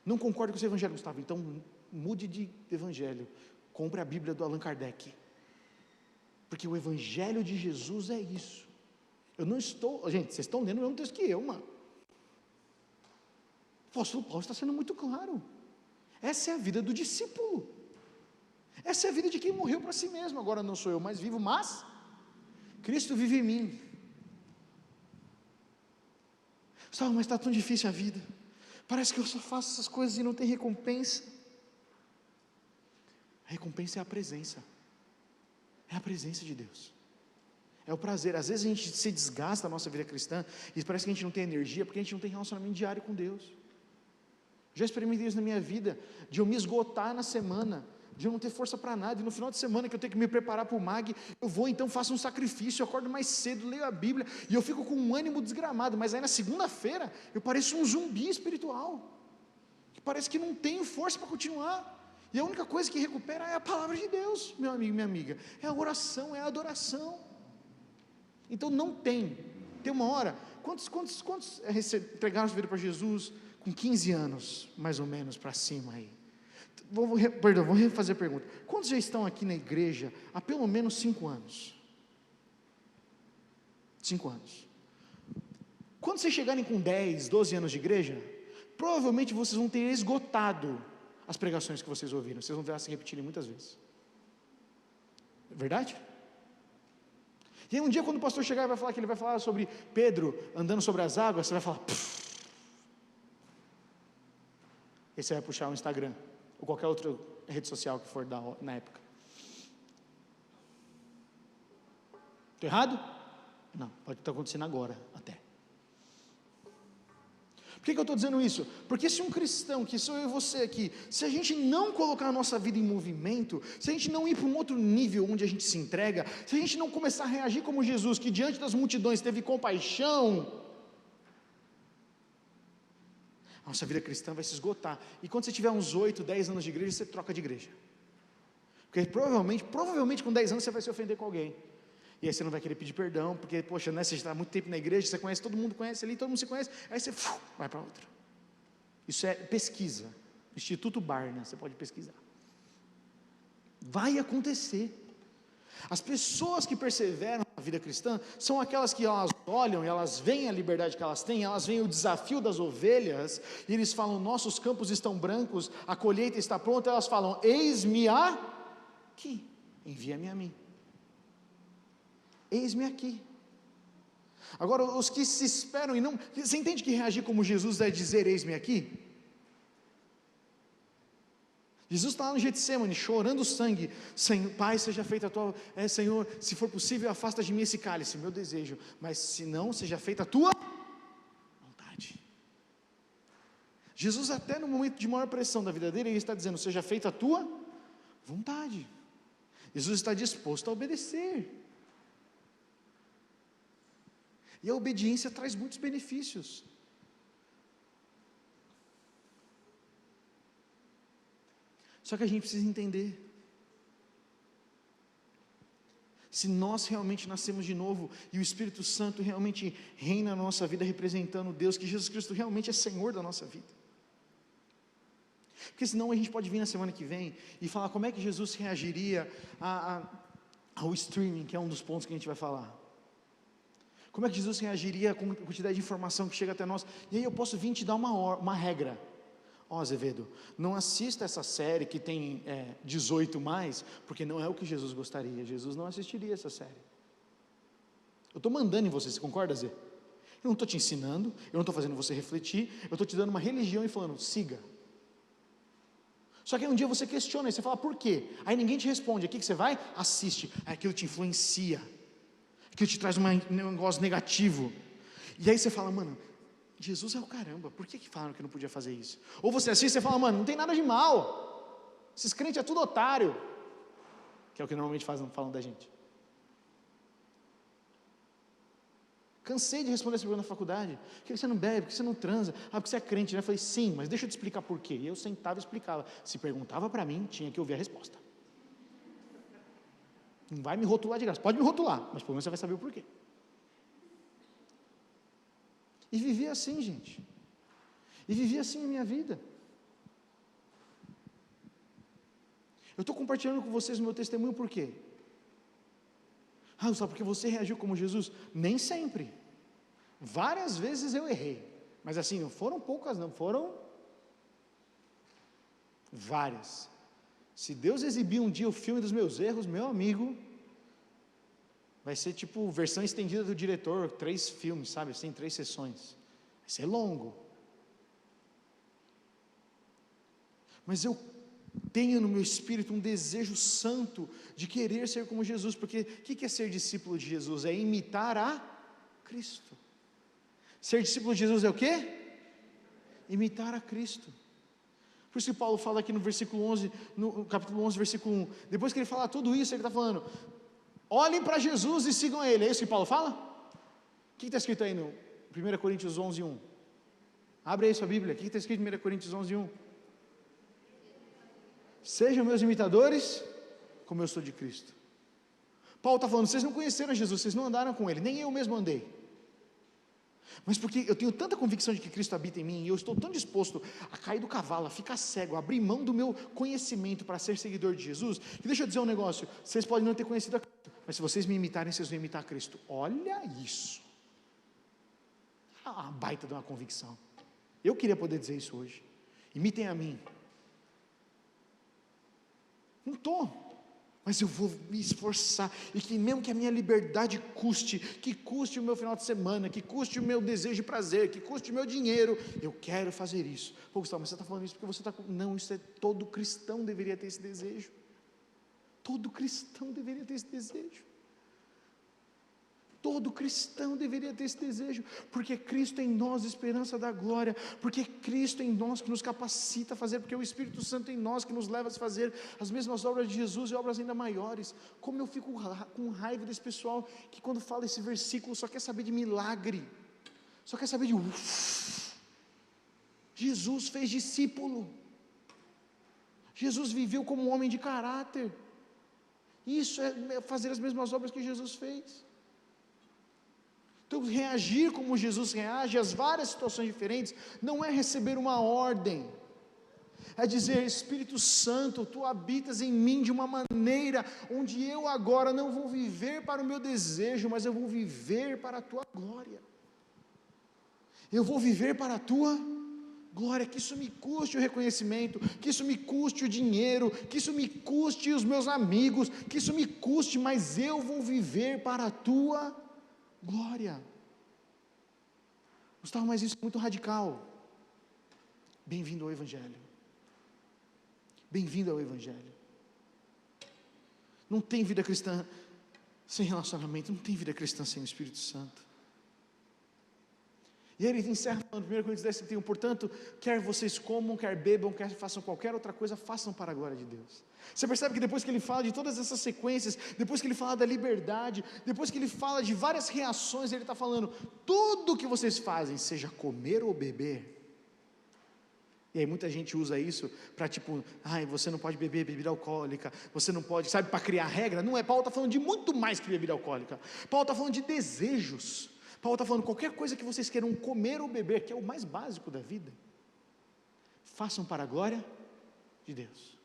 Não concordo com esse evangelho, Gustavo, então mude de evangelho, compre a Bíblia do Allan Kardec, porque o evangelho de Jesus é isso. Eu não estou, gente, vocês estão lendo o mesmo texto que eu, mano. O apóstolo Paulo está sendo muito claro, essa é a vida do discípulo, essa é a vida de quem morreu para si mesmo. Agora não sou eu mais vivo, mas Cristo vive em mim. Gustavo, mas está tão difícil a vida, parece que eu só faço essas coisas e não tem recompensa. A recompensa é a presença de Deus, é o prazer. Às vezes a gente se desgasta a nossa vida cristã, e parece que a gente não tem energia, porque a gente não tem relacionamento diário com Deus. Já experimentei isso na minha vida, de eu me esgotar na semana, de eu não ter força para nada, e no final de semana que eu tenho que me preparar para o MAG, eu vou então, faço um sacrifício, eu acordo mais cedo, leio a Bíblia, e eu fico com um ânimo desgramado, mas aí na segunda-feira, eu pareço um zumbi espiritual, que parece que não tenho força para continuar, e a única coisa que recupera é a palavra de Deus, meu amigo, minha amiga, é a oração, é a adoração. Então não tem uma hora, quantos entregaram sua vida para Jesus com 15 anos, mais ou menos, para cima aí? Vou refazer a pergunta, quantos já estão aqui na igreja há pelo menos 5 anos? 5 anos. Quando vocês chegarem com 10, 12 anos de igreja, provavelmente vocês vão ter esgotado as pregações que vocês ouviram, vocês vão ver elas se repetirem muitas vezes. É verdade? E aí um dia quando o pastor chegar e vai falar que ele vai falar sobre Pedro andando sobre as águas, você vai falar, pff. E você vai puxar o Instagram, ou qualquer outra rede social que for na época. Estou errado? Não, pode estar acontecendo agora até. Por que eu estou dizendo isso? Porque se um cristão, que sou eu e você aqui, se a gente não colocar a nossa vida em movimento, se a gente não ir para um outro nível onde a gente se entrega, se a gente não começar a reagir como Jesus, que diante das multidões teve compaixão, a nossa vida cristã vai se esgotar. E quando você tiver uns 8, 10 anos de igreja, você troca de igreja. Porque provavelmente com 10 anos você vai se ofender com alguém. E aí você não vai querer pedir perdão, porque, poxa, né, você está há muito tempo na igreja, você conhece, todo mundo conhece ali, todo mundo se conhece, aí você vai para outra. Isso é pesquisa, Instituto Barna, você pode pesquisar. Vai acontecer. As pessoas que perseveram na vida cristã, são aquelas que elas olham, e elas veem a liberdade que elas têm, elas veem o desafio das ovelhas, e eles falam, nossos campos estão brancos, a colheita está pronta, elas falam, eis-me aqui, envia-me a mim. Eis-me aqui. Agora, os que se esperam e não... Você entende que reagir como Jesus é dizer, eis-me aqui? Jesus está lá no Getsêmani, chorando sangue. Senhor, Pai, seja feita a tua... Senhor, se for possível, afasta de mim esse cálice, meu desejo. Mas se não, seja feita a tua vontade. Jesus, até no momento de maior pressão da vida dele, ele está dizendo, seja feita a tua vontade. Jesus está disposto a obedecer. E a obediência traz muitos benefícios. Só que a gente precisa entender. Se nós realmente nascemos de novo, e o Espírito Santo realmente reina na nossa vida, representando Deus, que Jesus Cristo realmente é Senhor da nossa vida. Porque senão a gente pode vir na semana que vem, e falar como é que Jesus reagiria ao streaming, que é um dos pontos que a gente vai falar. Como é que Jesus reagiria com a quantidade de informação que chega até nós? E aí eu posso vir te dar uma regra. Azevedo, não assista essa série que tem 18 mais, porque não é o que Jesus gostaria. Jesus não assistiria essa série. Eu estou mandando em você, você concorda, Zé? Eu não estou te ensinando, eu não estou fazendo você refletir, eu estou te dando uma religião e falando, siga. Só que aí um dia você questiona, e você fala, por quê? Aí ninguém te responde, aqui que você vai, assiste, aí aquilo te influencia. Que te traz um negócio negativo, e aí você fala, mano, Jesus é o caramba, por que falaram que não podia fazer isso? Ou você assiste e fala, mano, não tem nada de mal, esses crentes é tudo otário, que é o que normalmente falam da gente. Cansei de responder essa pergunta na faculdade, por que você não bebe, por que você não transa? Porque você é crente, né? Eu falei, sim, mas deixa eu te explicar por quê. E eu sentava e explicava, se perguntava para mim, tinha que ouvir a resposta. Não vai me rotular de graça, pode me rotular, mas pelo menos você vai saber o porquê. E vivi assim, gente. E vivi assim a minha vida. Eu estou compartilhando com vocês o meu testemunho por quê? Só porque você reagiu como Jesus? Nem sempre. Várias vezes eu errei. Mas assim, não foram poucas não, foram várias. Se Deus exibir um dia o filme dos meus erros, meu amigo, vai ser tipo versão estendida do diretor, 3 filmes, sabe, assim, 3 sessões, vai ser longo, mas eu tenho no meu espírito um desejo santo, de querer ser como Jesus, porque o que é ser discípulo de Jesus? É imitar a Cristo. Ser discípulo de Jesus é o quê? Imitar a Cristo. Por isso que Paulo fala aqui no versículo 11, no capítulo 11, versículo 1, depois que ele fala tudo isso, ele está falando, olhem para Jesus e sigam Ele, é isso que Paulo fala? O que está escrito aí no 1 Coríntios 11, 1? Abre aí sua Bíblia, o que está escrito em 1 Coríntios 11, 1? Sejam meus imitadores, como eu sou de Cristo. Paulo está falando, vocês não conheceram Jesus, vocês não andaram com Ele, nem eu mesmo andei. Mas porque eu tenho tanta convicção de que Cristo habita em mim, e eu estou tão disposto a cair do cavalo, a ficar cego, a abrir mão do meu conhecimento para ser seguidor de Jesus, que deixa eu dizer um negócio, vocês podem não ter conhecido a Cristo, mas se vocês me imitarem, vocês vão imitar a Cristo. Olha isso. Uma baita de uma convicção. Eu queria poder dizer isso hoje. Imitem a mim. Não estou. mas eu vou me esforçar, e que mesmo que a minha liberdade custe, que custe o meu final de semana, que custe o meu desejo e prazer, que custe o meu dinheiro, eu quero fazer isso. Pô, Gustavo, mas você está falando isso porque você está... Não, isso é, todo cristão deveria ter esse desejo, todo cristão deveria ter esse desejo, todo cristão deveria ter esse desejo, porque Cristo em nós, esperança da glória, porque Cristo em nós que nos capacita a fazer, porque o Espírito Santo em nós que nos leva a fazer as mesmas obras de Jesus e obras ainda maiores. Como eu fico com raiva desse pessoal que quando fala esse versículo só quer saber de milagre, só quer saber de Jesus fez discípulo, Jesus viveu como um homem de caráter, isso é fazer as mesmas obras que Jesus fez. Então, reagir como Jesus reage às várias situações diferentes, não é receber uma ordem, é dizer: Espírito Santo, Tu habitas em mim de uma maneira, onde eu agora não vou viver para o meu desejo, mas eu vou viver para a Tua glória, eu vou viver para a Tua glória, que isso me custe o reconhecimento, que isso me custe o dinheiro, que isso me custe os meus amigos, que isso me custe, mas eu vou viver para a Tua glória. Gustavo, mas isso é muito radical. Bem-vindo ao Evangelho, bem-vindo ao Evangelho. Não tem vida cristã sem relacionamento, não tem vida cristã sem o Espírito Santo. E aí ele encerra falando, 1 Coríntios 10:31, portanto, quer vocês comam, quer bebam, quer façam qualquer outra coisa, façam para a glória de Deus. Você percebe que depois que ele fala de todas essas sequências, depois que ele fala da liberdade, depois que ele fala de várias reações, ele está falando, tudo que vocês fazem, seja comer ou beber. E aí muita gente usa isso para tipo, você não pode beber bebida alcoólica, você não pode, sabe, para criar regra. Não é, Paulo está falando de muito mais que bebida alcoólica, Paulo está falando de desejos, Paulo está falando, qualquer coisa que vocês queiram comer ou beber, que é o mais básico da vida, façam para a glória de Deus.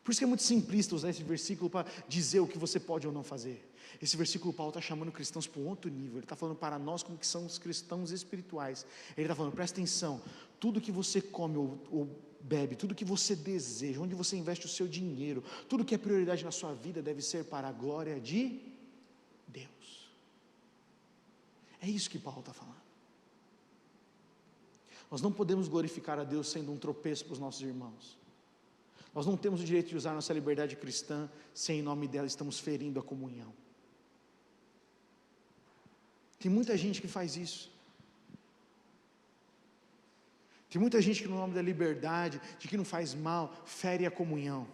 Por isso que é muito simplista usar esse versículo para dizer o que você pode ou não fazer. Esse versículo Paulo está chamando cristãos para um outro nível, ele está falando para nós como que são os cristãos espirituais, ele está falando, presta atenção, tudo que você come ou bebe, tudo que você deseja, onde você investe o seu dinheiro, tudo que é prioridade na sua vida deve ser para a glória de Deus. É isso que Paulo está falando. Nós não podemos glorificar a Deus sendo um tropeço para os nossos irmãos. Nós não temos o direito de usar nossa liberdade cristã sem em nome dela estamos ferindo a comunhão. Tem muita gente que faz isso. Tem muita gente que no nome da liberdade, de que não faz mal, fere a comunhão.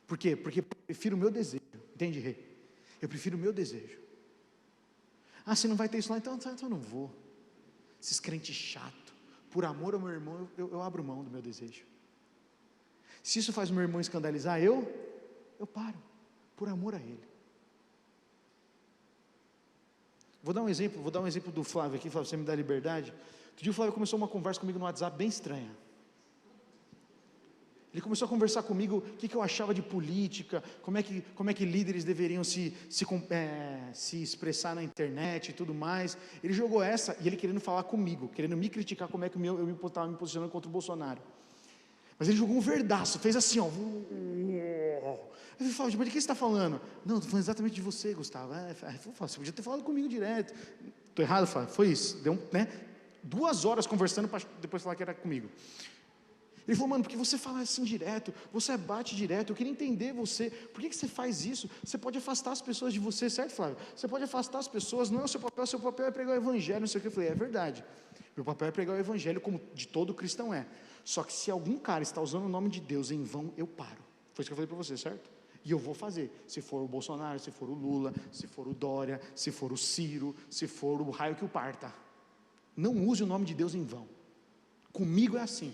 Por quê? Porque eu prefiro o meu desejo, entende, rei? Eu prefiro o meu desejo. Você não vai ter isso lá, então eu não vou. Esses crentes chatos, por amor ao meu irmão, eu abro mão do meu desejo. Se isso faz o meu irmão escandalizar, eu paro, por amor a ele. Vou dar um exemplo do Flávio aqui, Flávio, você me dá liberdade. Outro dia o Flávio começou uma conversa comigo no WhatsApp bem estranha. Ele começou a conversar comigo o que eu achava de política, como é que líderes deveriam se expressar na internet e tudo mais. Ele jogou essa, e ele querendo falar comigo, querendo me criticar como é que eu estava me posicionando contra o Bolsonaro. Mas ele jogou um verdaço, fez assim, ó. Eu falei, mas de que você está falando? Não, estou falando exatamente de você, Gustavo. Você podia ter falado comigo direto. Estou errado, Flávio? Foi isso. Deu 2 horas conversando para depois falar que era comigo. Ele falou, mano, porque você fala assim direto, você bate direto, eu queria entender você, por que você faz isso? Você pode afastar as pessoas de você, certo, Flávio? Você pode afastar as pessoas, não é o seu papel é pregar o evangelho, não sei o que. Eu falei, é verdade, meu papel é pregar o evangelho como de todo cristão é, só que se algum cara está usando o nome de Deus em vão, eu paro. Foi isso que eu falei para você, certo? E eu vou fazer, se for o Bolsonaro, se for o Lula, se for o Dória, se for o Ciro, se for o raio que o parta, não use o nome de Deus em vão, comigo é assim.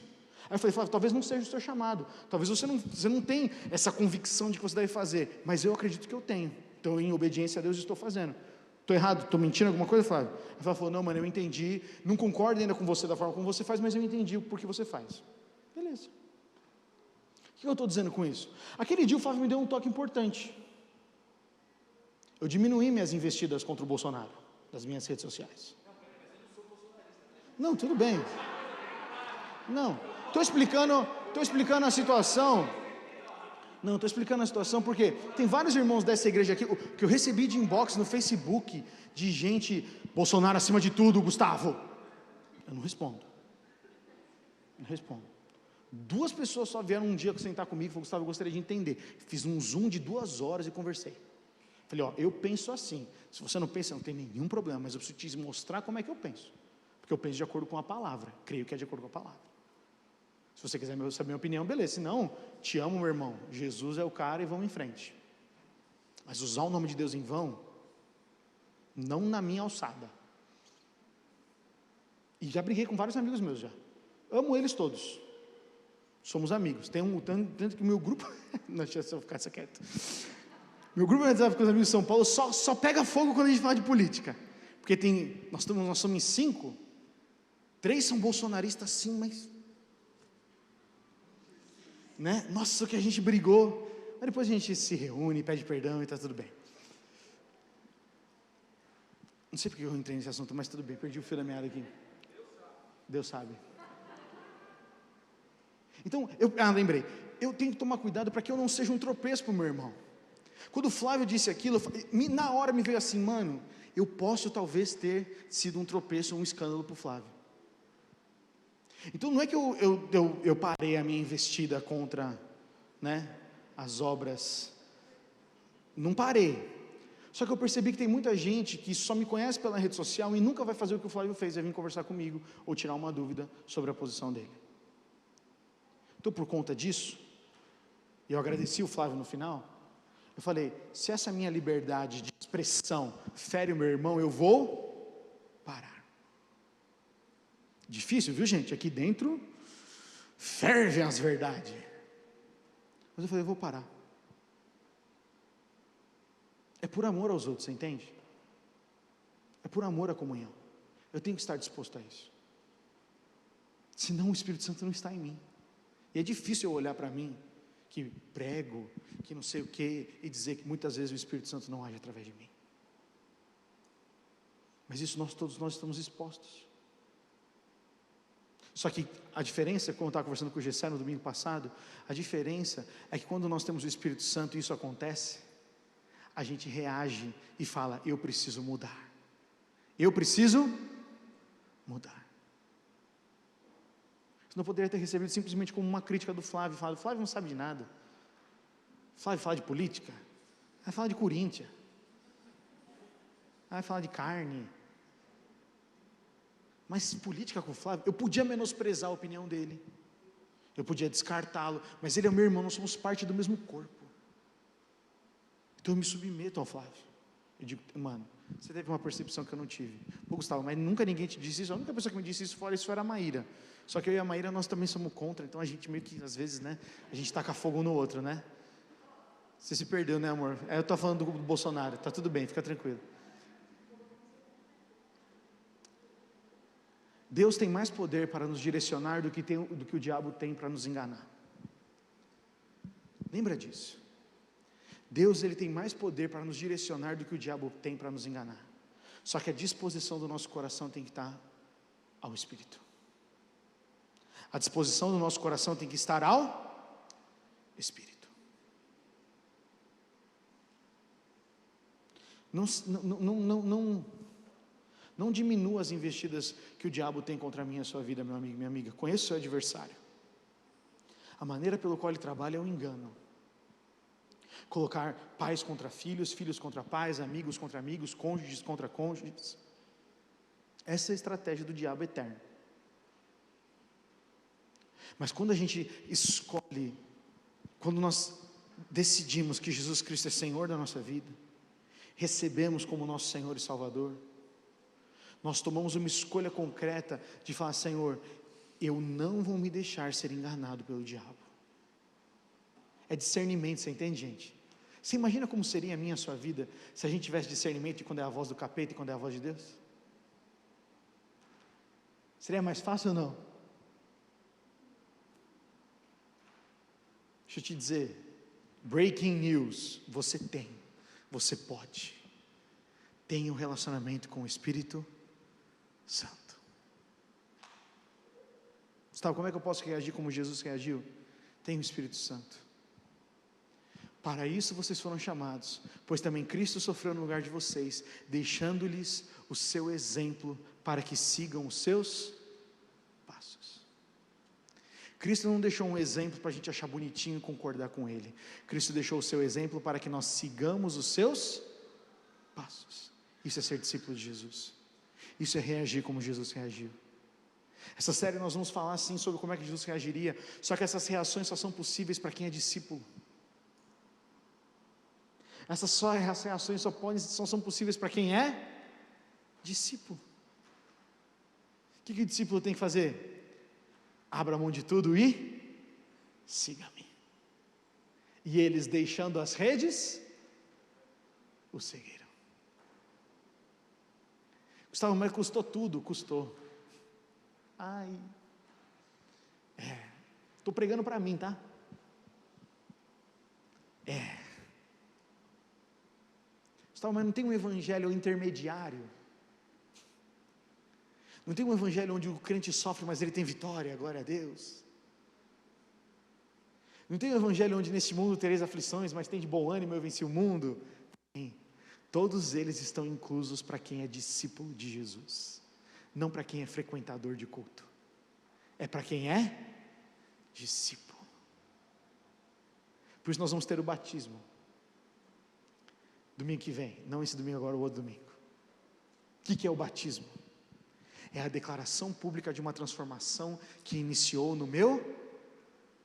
Aí eu falei, Flávio, talvez não seja o seu chamado, talvez você não tenha essa convicção de que você deve fazer, mas eu acredito que eu tenho, então em obediência a Deus estou fazendo. Estou errado? Estou mentindo alguma coisa, Flávio? Aí Flávio falou, não, mano, eu entendi, não concordo ainda com você da forma como você faz, mas eu entendi o porquê você faz. Beleza. O que eu estou dizendo com isso? Aquele dia o Flávio me deu um toque importante. Eu diminuí minhas investidas contra o Bolsonaro, das minhas redes sociais. Não, tudo bem. Não, estou explicando estou explicando a situação. Não, estou explicando a situação porque tem vários irmãos dessa igreja aqui que eu recebi de inbox no Facebook de gente, Bolsonaro acima de tudo, Gustavo. Eu não respondo. Não respondo. 2 pessoas só vieram um dia sentar comigo e falaram, Gustavo, eu gostaria de entender. Fiz um Zoom de 2 horas e conversei. Falei, ó, eu penso assim. Se você não pensa, não tem nenhum problema, mas eu preciso te mostrar como é que eu penso. Porque eu penso de acordo com a palavra. Creio que é de acordo com a palavra. Se você quiser saber minha opinião, beleza. Se não, te amo, meu irmão. Jesus é o cara e vamos em frente. Mas usar o nome de Deus em vão, não na minha alçada. E já briguei com vários amigos meus já. Amo eles todos. Somos amigos. Tem tanto que o meu grupo... Não, deixa eu ficar quieto. Meu grupo de WhatsApp com os amigos de São Paulo só pega fogo quando a gente fala de política. Porque nós somos em 5. 3 são bolsonaristas sim, mas... Né? Nossa, que a gente brigou. Mas depois a gente se reúne, pede perdão e está tudo bem. Não sei porque eu entrei nesse assunto, mas tudo bem. Perdi o fio da meada aqui. Deus sabe. Então, lembrei, eu tenho que tomar cuidado para que eu não seja um tropeço para o meu irmão. Quando o Flávio disse aquilo, na hora me veio assim, mano, eu posso talvez ter sido um tropeço, um escândalo para o Flávio. Então não é que eu parei a minha investida contra, né, as obras, não parei. Só que eu percebi que tem muita gente que só me conhece pela rede social e nunca vai fazer o que o Flávio fez, vai vir conversar comigo ou tirar uma dúvida sobre a posição dele. Então, por conta disso, eu agradeci o Flávio no final, eu falei, se essa minha liberdade de expressão fere o meu irmão, eu vou parar. Difícil, viu gente? Aqui dentro, fervem as verdades. Mas eu falei, eu vou parar. É por amor aos outros, você entende? É por amor à comunhão. Eu tenho que estar disposto a isso. Senão o Espírito Santo não está em mim. E é difícil eu olhar para mim, que prego, que não sei o quê, e dizer que muitas vezes o Espírito Santo não age através de mim. Mas isso todos nós estamos expostos. Só que a diferença, como eu estava conversando com o Gessé no domingo passado, a diferença é que quando nós temos o Espírito Santo e isso acontece, a gente reage e fala, eu preciso mudar. Eu preciso mudar. Não poderia ter recebido simplesmente como uma crítica do Flávio, falado, Flávio não sabe de nada, Flávio fala de política, vai falar de Corinthians, vai falar de carne, mas política com o Flávio, eu podia menosprezar a opinião dele, eu podia descartá-lo, mas ele é meu irmão, nós somos parte do mesmo corpo, então eu me submeto ao Flávio, eu digo, mano, você teve uma percepção que eu não tive, pô Gustavo, mas nunca ninguém te disse isso, a única pessoa que me disse isso fora, isso era a Maíra, só que eu e a Maíra, nós também somos contra, então a gente meio que, às vezes, né, a gente taca fogo no outro, né, você se perdeu, né amor, eu estou falando do Bolsonaro, tá tudo bem, fica tranquilo. Deus tem mais poder para nos direcionar do que o diabo tem para nos enganar, lembra disso, Deus ele tem mais poder para nos direcionar do que o diabo tem para nos enganar, só que a disposição do nosso coração tem que estar ao Espírito, a disposição do nosso coração tem que estar ao Espírito, não diminua as investidas que o diabo tem contra mim e a sua vida, meu amigo, minha amiga, conheça o seu adversário, a maneira pelo qual ele trabalha é o engano, colocar pais contra filhos, filhos contra pais, amigos contra amigos, cônjuges contra cônjuges, essa é a estratégia do diabo eterno, mas quando a gente escolhe, quando nós decidimos que Jesus Cristo é Senhor da nossa vida, recebemos como nosso Senhor e Salvador, nós tomamos uma escolha concreta de falar, Senhor, eu não vou me deixar ser enganado pelo diabo, é discernimento, você entende gente? Você imagina como seria a minha e a sua vida, se a gente tivesse discernimento de quando é a voz do capeta e quando é a voz de Deus? Seria mais fácil ou não? Deixa eu te dizer, breaking news, você pode, tenha um relacionamento com o Espírito Santo. Gustavo, como é que eu posso reagir como Jesus reagiu? tem o Espírito Santo. Para isso vocês foram chamados, pois também Cristo sofreu no lugar de vocês, deixando-lhes o seu exemplo para que sigam os seus passos. Cristo não deixou um exemplo para a gente achar bonitinho e concordar com ele. Cristo deixou o seu exemplo para que nós sigamos os seus passos. Isso é ser discípulo de Jesus. Isso é reagir como Jesus reagiu. Essa série nós vamos falar assim sobre como é que Jesus reagiria, só que essas reações só são possíveis para quem é discípulo. Essas reações só são possíveis para quem é discípulo. O que o discípulo tem que fazer? Abra mão de tudo e siga-me. E eles, deixando as redes, o seguiram. Gustavo, mas custou tudo? Custou. Estou pregando para mim, tá? Gustavo, mas não tem um evangelho intermediário? Não tem um evangelho onde o crente sofre, mas ele tem vitória, glória a Deus? Não tem um evangelho onde neste mundo tereis aflições, mas tem de bom ânimo, eu venci o mundo? Tem. Todos eles estão inclusos para quem é discípulo de Jesus, não para quem é frequentador de culto, é para quem é discípulo. Por isso nós vamos ter o batismo domingo que vem, não esse domingo agora, o outro domingo. O que é o batismo? É a declaração pública de uma transformação que iniciou no meu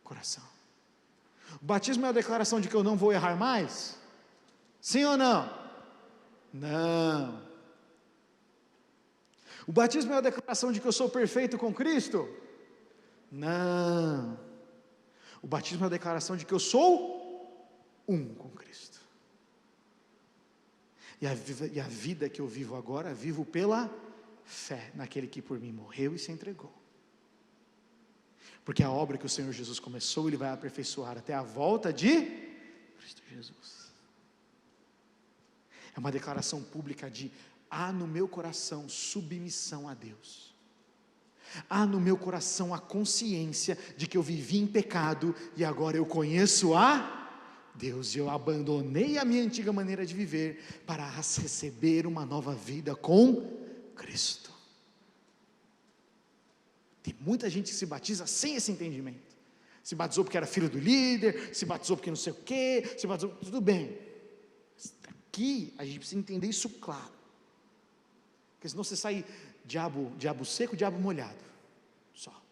coração. O batismo é a declaração de que eu não vou errar mais? Sim ou não? Não. O batismo é a declaração de que eu sou perfeito com Cristo? Não. O batismo é a declaração de que eu sou um com Cristo. E a vida que eu vivo agora, vivo pela fé naquele que por mim morreu e se entregou. Porque a obra que o Senhor Jesus começou, Ele vai aperfeiçoar até a volta de Cristo Jesus. É uma declaração pública de: há no meu coração submissão a Deus. Há no meu coração a consciência de que eu vivi em pecado e agora eu conheço a Deus, e eu abandonei a minha antiga maneira de viver para receber uma nova vida com Cristo. Tem muita gente que se batiza sem esse entendimento. Se batizou porque era filho do líder, se batizou porque não sei o quê, se batizou, tudo bem. Aqui a gente precisa entender isso claro. Porque senão você sai diabo seco, diabo molhado. Só.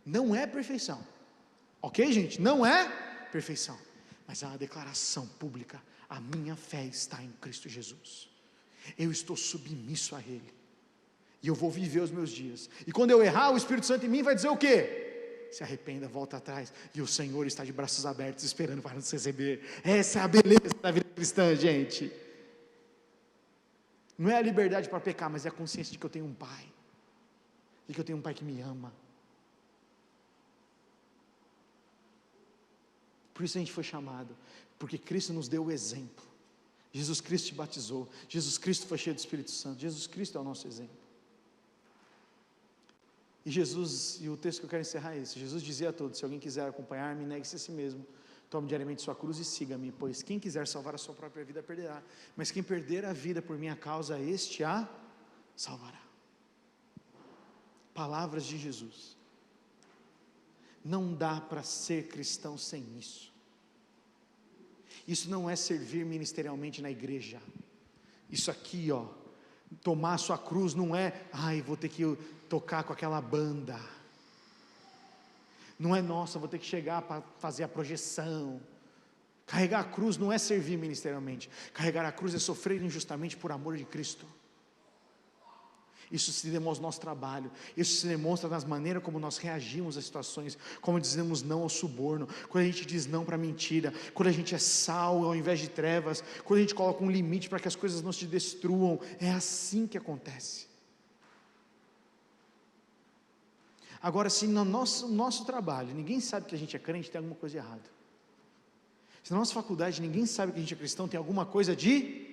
Não é perfeição. Ok, gente? Não é perfeição, mas é uma declaração pública: a minha fé está em Cristo Jesus, eu estou submisso a Ele, e eu vou viver os meus dias, e quando eu errar, o Espírito Santo em mim vai dizer o quê? Se arrependa, volta atrás, e o Senhor está de braços abertos, esperando para nos receber. Essa é a beleza da vida cristã, gente. Não é a liberdade para pecar, mas é a consciência de que eu tenho um Pai, de que eu tenho um Pai que me ama. Por isso a gente foi chamado, porque Cristo nos deu o exemplo. Jesus Cristo te batizou, Jesus Cristo foi cheio do Espírito Santo, Jesus Cristo é o nosso exemplo. E o texto que eu quero encerrar é esse: Jesus dizia a todos: se alguém quiser acompanhar-me, negue-se a si mesmo, tome diariamente sua cruz e siga-me, pois quem quiser salvar a sua própria vida perderá, mas quem perder a vida por minha causa, este a salvará. Palavras de Jesus. Não dá para ser cristão sem isso. Isso não é servir ministerialmente na igreja. Isso aqui, tomar a sua cruz não é: vou ter que tocar com aquela banda. Não é: nossa, vou ter que chegar para fazer a projeção. Carregar a cruz não é servir ministerialmente. Carregar a cruz é sofrer injustamente por amor de Cristo. Isso se demonstra no nosso trabalho, isso se demonstra nas maneiras como nós reagimos às situações, como dizemos não ao suborno, quando a gente diz não para a mentira, quando a gente é sal ao invés de trevas, quando a gente coloca um limite para que as coisas não se destruam. É assim que acontece. Agora, se no nosso trabalho ninguém sabe que a gente é crente, tem alguma coisa errada. Se na nossa faculdade ninguém sabe que a gente é cristão, tem alguma coisa de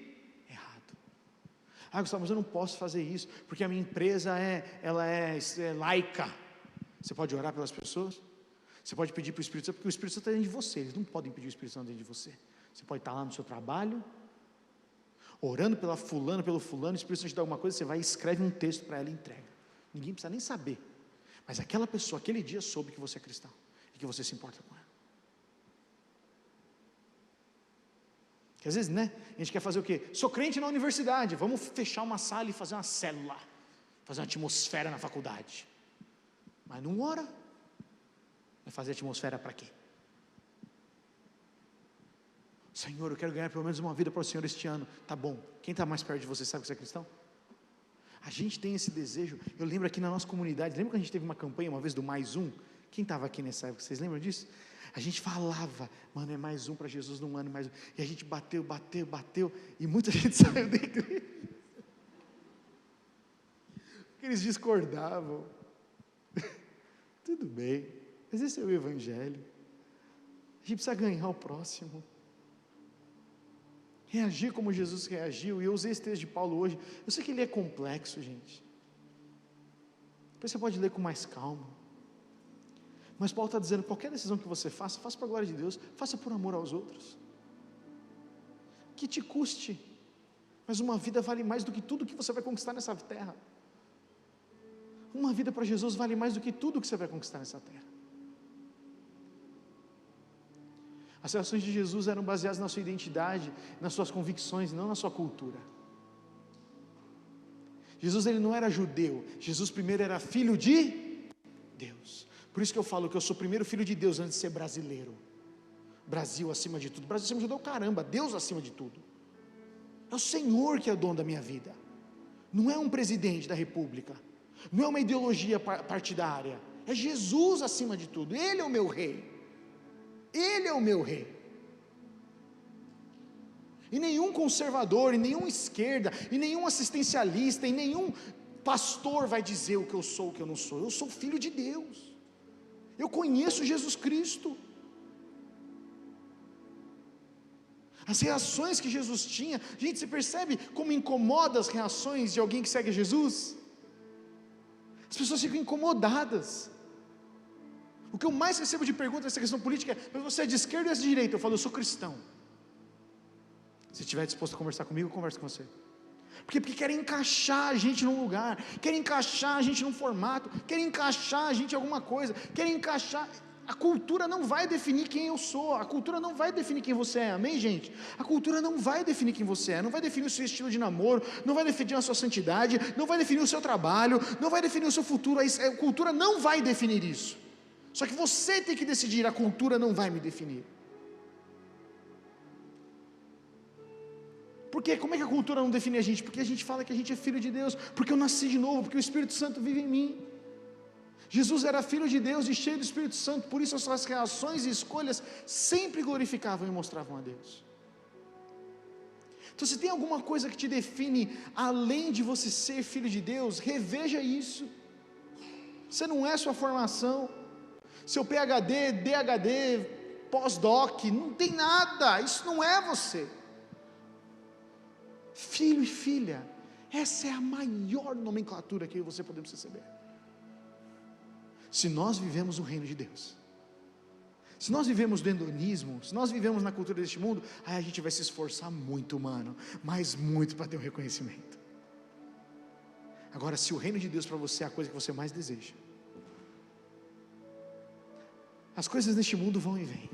Gustavo, mas eu não posso fazer isso, porque a minha empresa é laica. Você pode orar pelas pessoas? Você pode pedir para o Espírito Santo, porque o Espírito Santo está dentro de você, eles não podem pedir o Espírito Santo dentro de você. Você pode estar lá no seu trabalho, orando pelo fulano, o Espírito Santo te dá alguma coisa, você vai e escreve um texto para ela e entrega. Ninguém precisa nem saber, mas aquela pessoa, aquele dia soube que você é cristão, e que você se importa com ela. Porque às vezes, né, a gente quer fazer o quê? Sou crente na universidade, vamos fechar uma sala e fazer uma célula, fazer uma atmosfera na faculdade, mas não ora. Vai fazer atmosfera para quê? Senhor, eu quero ganhar pelo menos uma vida para o Senhor este ano. Tá bom, quem está mais perto de você sabe que você é cristão? A gente tem esse desejo. Eu lembro aqui na nossa comunidade, lembra que a gente teve uma campanha uma vez do Mais Um? Quem estava aqui nessa época, vocês lembram disso? A gente falava, mano, é mais um para Jesus num ano, mais um. E a gente bateu, e muita gente saiu da igreja. Porque eles discordavam. Tudo bem. Mas esse é o Evangelho. A gente precisa ganhar o próximo. Reagir como Jesus reagiu. E eu usei esse texto de Paulo hoje. Eu sei que ele é complexo, gente. Depois você pode ler com mais calma. Mas Paulo está dizendo, qualquer decisão que você faça, faça para a glória de Deus, faça por amor aos outros. Que te custe. Mas uma vida vale mais do que tudo que você vai conquistar nessa terra. Uma vida para Jesus vale mais do que tudo que você vai conquistar nessa terra. As reações de Jesus eram baseadas na sua identidade, nas suas convicções, não na sua cultura. Jesus, ele não era judeu. Jesus primeiro era filho de Deus. Por isso que eu falo que eu sou primeiro filho de Deus antes de ser brasileiro. Brasil acima de tudo. Brasil acima de tudo, caramba, Deus acima de tudo. É o Senhor que é o dono da minha vida. Não é um presidente da república. Não é uma ideologia partidária. É Jesus acima de tudo. Ele é o meu rei. Ele é o meu rei. E nenhum conservador, e nenhum esquerda, e nenhum assistencialista, e nenhum pastor vai dizer o que eu sou, o que eu não sou. Eu sou filho de Deus. Eu conheço Jesus Cristo. As reações que Jesus tinha, gente, você percebe como incomoda as reações de alguém que segue Jesus? As pessoas ficam incomodadas. O que eu mais recebo de pergunta nessa questão política é, mas você é de esquerda ou é de direita? Eu falo, eu sou cristão. Se estiver disposto a conversar comigo, eu converso com você. Porque querem encaixar a gente num lugar, querem encaixar a gente num formato, querem encaixar a gente em alguma coisa, querem encaixar. A cultura não vai definir quem eu sou, a cultura não vai definir quem você é, amém, gente? A cultura não vai definir quem você é, não vai definir o seu estilo de namoro, não vai definir a sua santidade, não vai definir o seu trabalho, não vai definir o seu futuro, a cultura não vai definir isso. Só que você tem que decidir, a cultura não vai me definir. Por quê? Como é que a cultura não define a gente? Porque a gente fala que a gente é filho de Deus, porque eu nasci de novo, porque o Espírito Santo vive em mim. Jesus era filho de Deus e cheio do Espírito Santo, por isso as suas reações e escolhas sempre glorificavam e mostravam a Deus. Então, se tem alguma coisa que te define, além de você ser filho de Deus, reveja isso. Você não é sua formação, seu PhD, DHD, pós-doc, não tem nada, isso não é você. Filho e filha, essa é a maior nomenclatura que eu e você podemos receber. Se nós vivemos o reino de Deus, se nós vivemos do hedonismo, se nós vivemos na cultura deste mundo, aí a gente vai se esforçar muito, mano, mas muito para ter um reconhecimento. Agora, se o reino de Deus para você é a coisa que você mais deseja, as coisas neste mundo vão e vêm.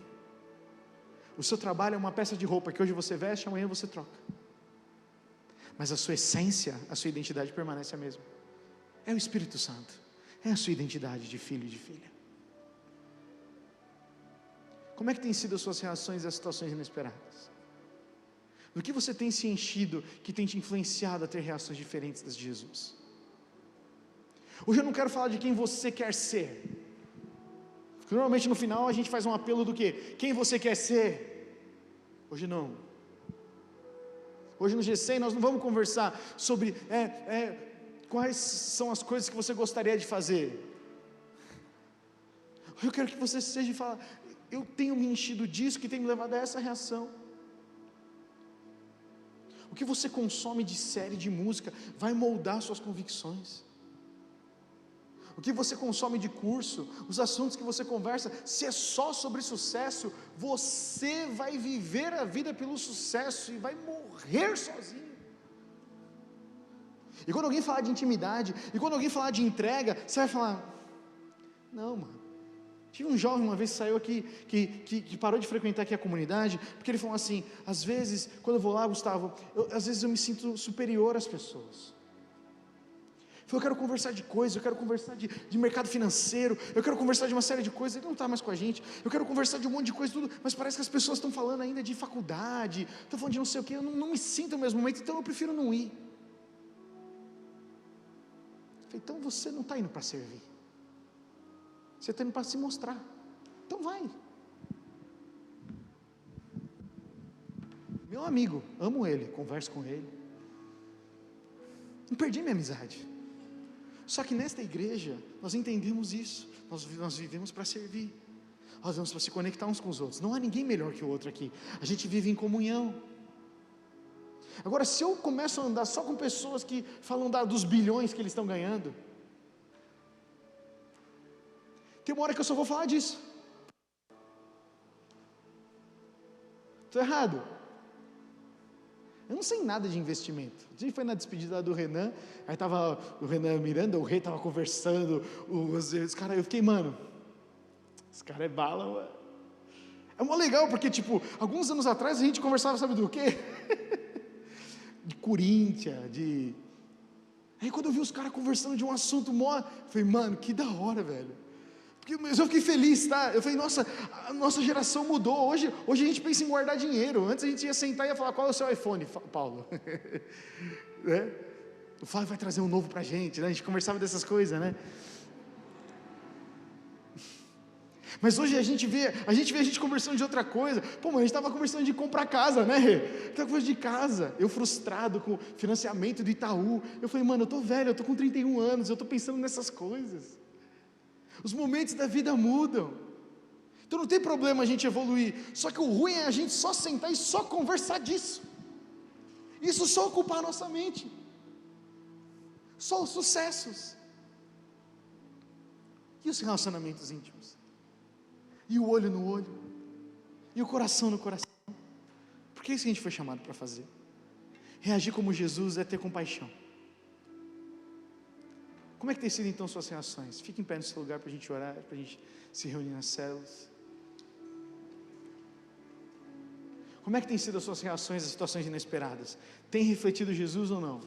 O seu trabalho é uma peça de roupa que hoje você veste, amanhã você troca. Mas a sua essência, a sua identidade permanece a mesma. É o Espírito Santo. É a sua identidade de filho e de filha. Como é que tem sido as suas reações às situações inesperadas? Do que você tem se enchido que tem te influenciado a ter reações diferentes das de Jesus? Hoje eu não quero falar de quem você quer ser. Porque normalmente no final a gente faz um apelo do quê? Quem você quer ser? Hoje não. Hoje no G100 nós não vamos conversar sobre quais são as coisas que você gostaria de fazer. Eu quero que você seja e fale, eu tenho me enchido disso que tem me levado a essa reação. O que você consome de série, de música, vai moldar suas convicções. o que você consome de curso, os assuntos que você conversa, se é só sobre sucesso, você vai viver a vida pelo sucesso e vai morrer sozinho. E quando alguém falar de intimidade, e quando alguém falar de entrega, você vai falar: não, mano. Tive um jovem uma vez que saiu aqui, que parou de frequentar aqui a comunidade, porque ele falou assim: às vezes, quando eu vou lá, Gustavo, às vezes eu me sinto superior às pessoas. Eu quero conversar de coisas, eu quero conversar de mercado financeiro, eu quero conversar de uma série de coisas. Ele não está mais com a gente, eu quero conversar de um monte de coisa, tudo, mas parece que as pessoas estão falando ainda de faculdade, estão falando de não sei o que, eu não me sinto no mesmo momento, então eu prefiro não ir. Eu falei: então você não está indo para servir, você está indo para se mostrar, então vai. Meu amigo, amo ele, converso com ele, não perdi minha amizade. Só que nesta igreja, nós entendemos isso, nós vivemos para servir, nós vivemos para se conectar uns com os outros, não há ninguém melhor que o outro aqui, a gente vive em comunhão. Agora, se eu começo a andar só com pessoas que falam dos bilhões que eles estão ganhando, tem uma hora que eu só vou falar disso. Estou errado? Eu não sei nada de investimento. A gente foi na despedida do Renan, aí estava o Renan Miranda, o rei estava conversando, os caras, eu fiquei: mano, esse cara é bala, mano. É mó legal, porque tipo, alguns anos atrás a gente conversava, sabe do quê? De Corinthians, Aí quando eu vi os caras conversando de um assunto mó, eu falei: mano, que da hora, velho. Mas eu fiquei feliz, tá? Eu falei: nossa, a nossa geração mudou. Hoje a gente pensa em guardar dinheiro. Antes a gente ia sentar e ia falar: qual é o seu iPhone, Paulo? Né? O Flávio vai trazer um novo pra gente, né? A gente conversava dessas coisas, né? Mas hoje a gente vê a gente conversando de outra coisa. Pô, mas a gente estava conversando de comprar casa, né? Estava conversando de casa. Eu frustrado com o financiamento do Itaú. Eu falei: mano, eu tô velho, eu tô com 31 anos, eu tô pensando nessas coisas. Os momentos da vida mudam, então não tem problema a gente evoluir, só que o ruim é a gente só sentar e só conversar disso, isso só ocupar a nossa mente, só os sucessos, e os relacionamentos íntimos, e o olho no olho, e o coração no coração, porque é isso que a gente foi chamado para fazer. Reagir como Jesus é ter compaixão. Como é que tem sido então suas reações? Fique em pé no seu lugar para a gente orar, para a gente se reunir nas células. Como é que tem sido as suas reações a situações inesperadas? Tem refletido Jesus ou não?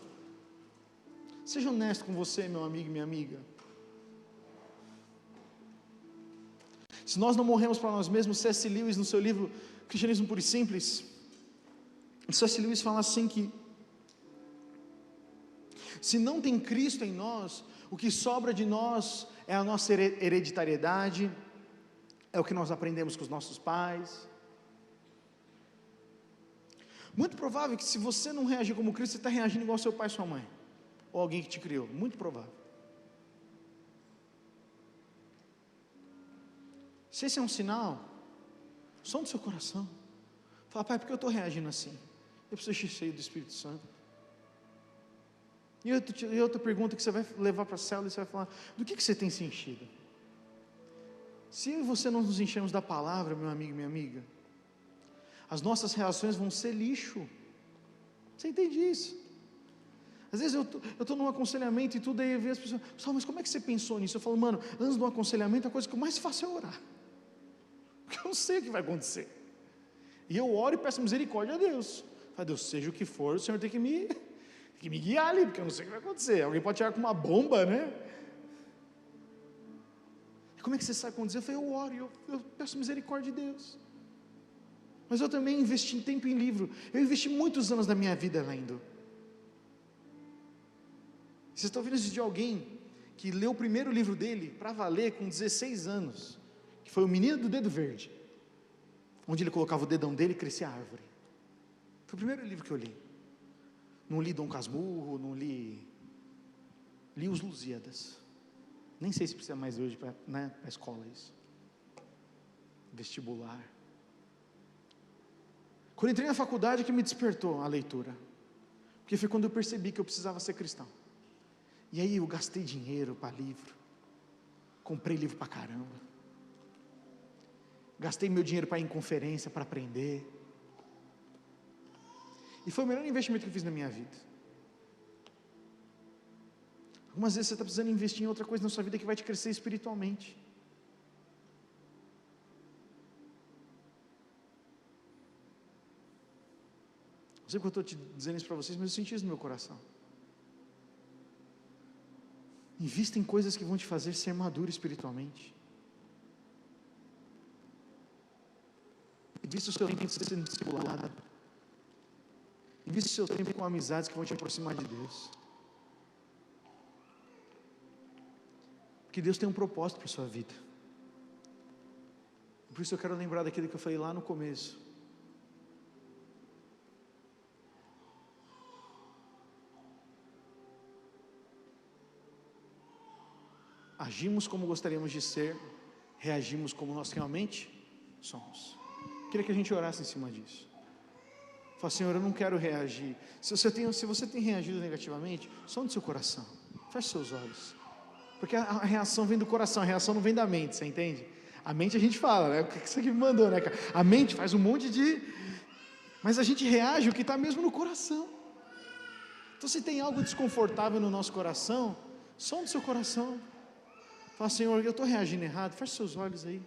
Seja honesto com você, meu amigo e minha amiga. Se nós não morremos para nós mesmos, C.S. Lewis, no seu livro Cristianismo Puro e Simples, C.S. Lewis fala assim que se não tem Cristo em nós, o que sobra de nós é a nossa hereditariedade, é o que nós aprendemos com os nossos pais. Muito provável que se você não reagir como Cristo, você está reagindo igual seu pai e sua mãe, ou alguém que te criou, muito provável. Se esse é um sinal, som do seu coração, fala: pai, por que eu estou reagindo assim? Eu preciso ser cheio do Espírito Santo. E outra pergunta que você vai levar para a célula, e você vai falar: do que você tem se enchido? Se você não nos enchermos da palavra, meu amigo e minha amiga, as nossas reações vão ser lixo. Você entende isso? Às vezes eu estou num aconselhamento e tudo, aí eu vejo as pessoas: mas como é que você pensou nisso? Eu falo: mano, antes do aconselhamento, a coisa que eu mais faço é orar, porque eu não sei o que vai acontecer, e eu oro e peço misericórdia a Deus. Falo: Deus, seja o que for, o Senhor tem que me guiar ali, porque eu não sei o que vai acontecer. Alguém pode tirar com uma bomba, né? E como é que você sabe quando dizer? Eu falei: eu oro, eu peço misericórdia de Deus. Mas eu também investi tempo em livro. Eu investi muitos anos da minha vida lendo. Vocês estão ouvindo isso de alguém que leu o primeiro livro dele para valer com 16 anos, que foi O Menino do Dedo Verde, onde ele colocava o dedão dele e crescia a árvore. Foi o primeiro livro que eu li. Não li Dom Casmurro, não li os Lusíadas. Nem sei se precisa mais hoje para a escola isso. Vestibular. Quando entrei na faculdade, que me despertou a leitura, porque foi quando eu percebi que eu precisava ser cristão. E aí eu gastei dinheiro para livro, comprei livro pra caramba, gastei meu dinheiro para ir em conferência, para aprender, e foi o melhor investimento que eu fiz na minha vida. Algumas vezes você está precisando investir em outra coisa na sua vida que vai te crescer espiritualmente. Não sei porque eu estou te dizendo isso para vocês, mas eu senti isso no meu coração. Invista em coisas que vão te fazer ser maduro espiritualmente. Invista o seu tempo sendo discipulado. Invista o seu tempo com amizades que vão te aproximar de Deus. Porque Deus tem um propósito para a sua vida. Por isso eu quero lembrar daquilo que eu falei lá no começo. Agimos como gostaríamos de ser, reagimos como nós realmente somos. Queria que a gente orasse em cima disso. Fala, Senhor, eu não quero reagir. Se você tem reagido negativamente, sonde seu coração, feche seus olhos, porque a reação vem do coração, a reação não vem da mente, você entende? A mente a gente fala, né? O que você me mandou, né, cara? A mente faz um monte de... mas a gente reage o que está mesmo no coração. Então, se tem algo desconfortável no nosso coração, sonde seu coração. Fala, Senhor, eu estou reagindo errado. Feche seus olhos aí.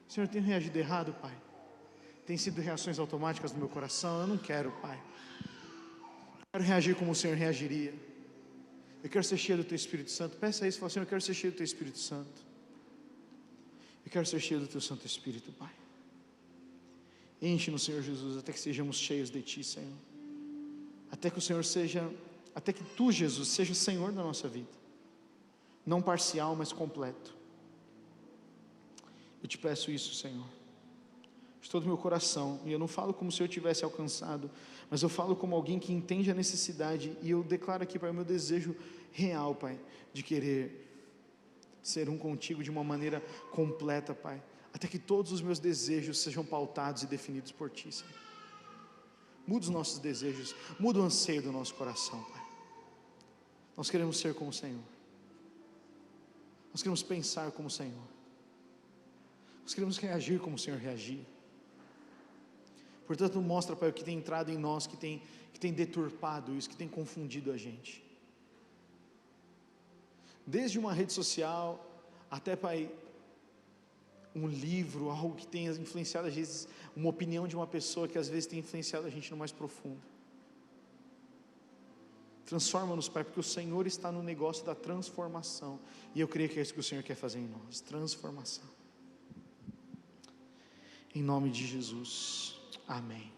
Senhor, eu tenho reagido errado, Pai. Tem sido reações automáticas no meu coração. Eu não quero, Pai. Eu quero reagir como o Senhor reagiria. Eu quero ser cheio do Teu Espírito Santo. Peça isso, fala, Senhor, eu quero ser cheio do Teu Espírito Santo. Eu quero ser cheio do Teu Santo Espírito, Pai. Enche-nos, Senhor Jesus, até que sejamos cheios de Ti, Senhor. Até que o Senhor seja, até que Tu, Jesus, seja Senhor da nossa vida. Não parcial, mas completo. Eu te peço isso, Senhor, de todo o meu coração, e eu não falo como se eu tivesse alcançado, mas eu falo como alguém que entende a necessidade, e eu declaro aqui, Pai, o meu desejo real, Pai, de querer ser um contigo de uma maneira completa, Pai, até que todos os meus desejos sejam pautados e definidos por Ti, Senhor. Muda os nossos desejos, muda o anseio do nosso coração, Pai. Nós queremos ser como o Senhor. Nós queremos pensar como o Senhor. Nós queremos reagir como o Senhor reagia. Portanto, mostra, Pai, o que tem entrado em nós, que tem deturpado isso, que tem confundido a gente. Desde uma rede social, até, Pai, um livro, algo que tenha influenciado, às vezes, uma opinião de uma pessoa que às vezes tem influenciado a gente no mais profundo. Transforma-nos, Pai, porque o Senhor está no negócio da transformação, e eu creio que é isso que o Senhor quer fazer em nós, transformação. Em nome de Jesus, amém.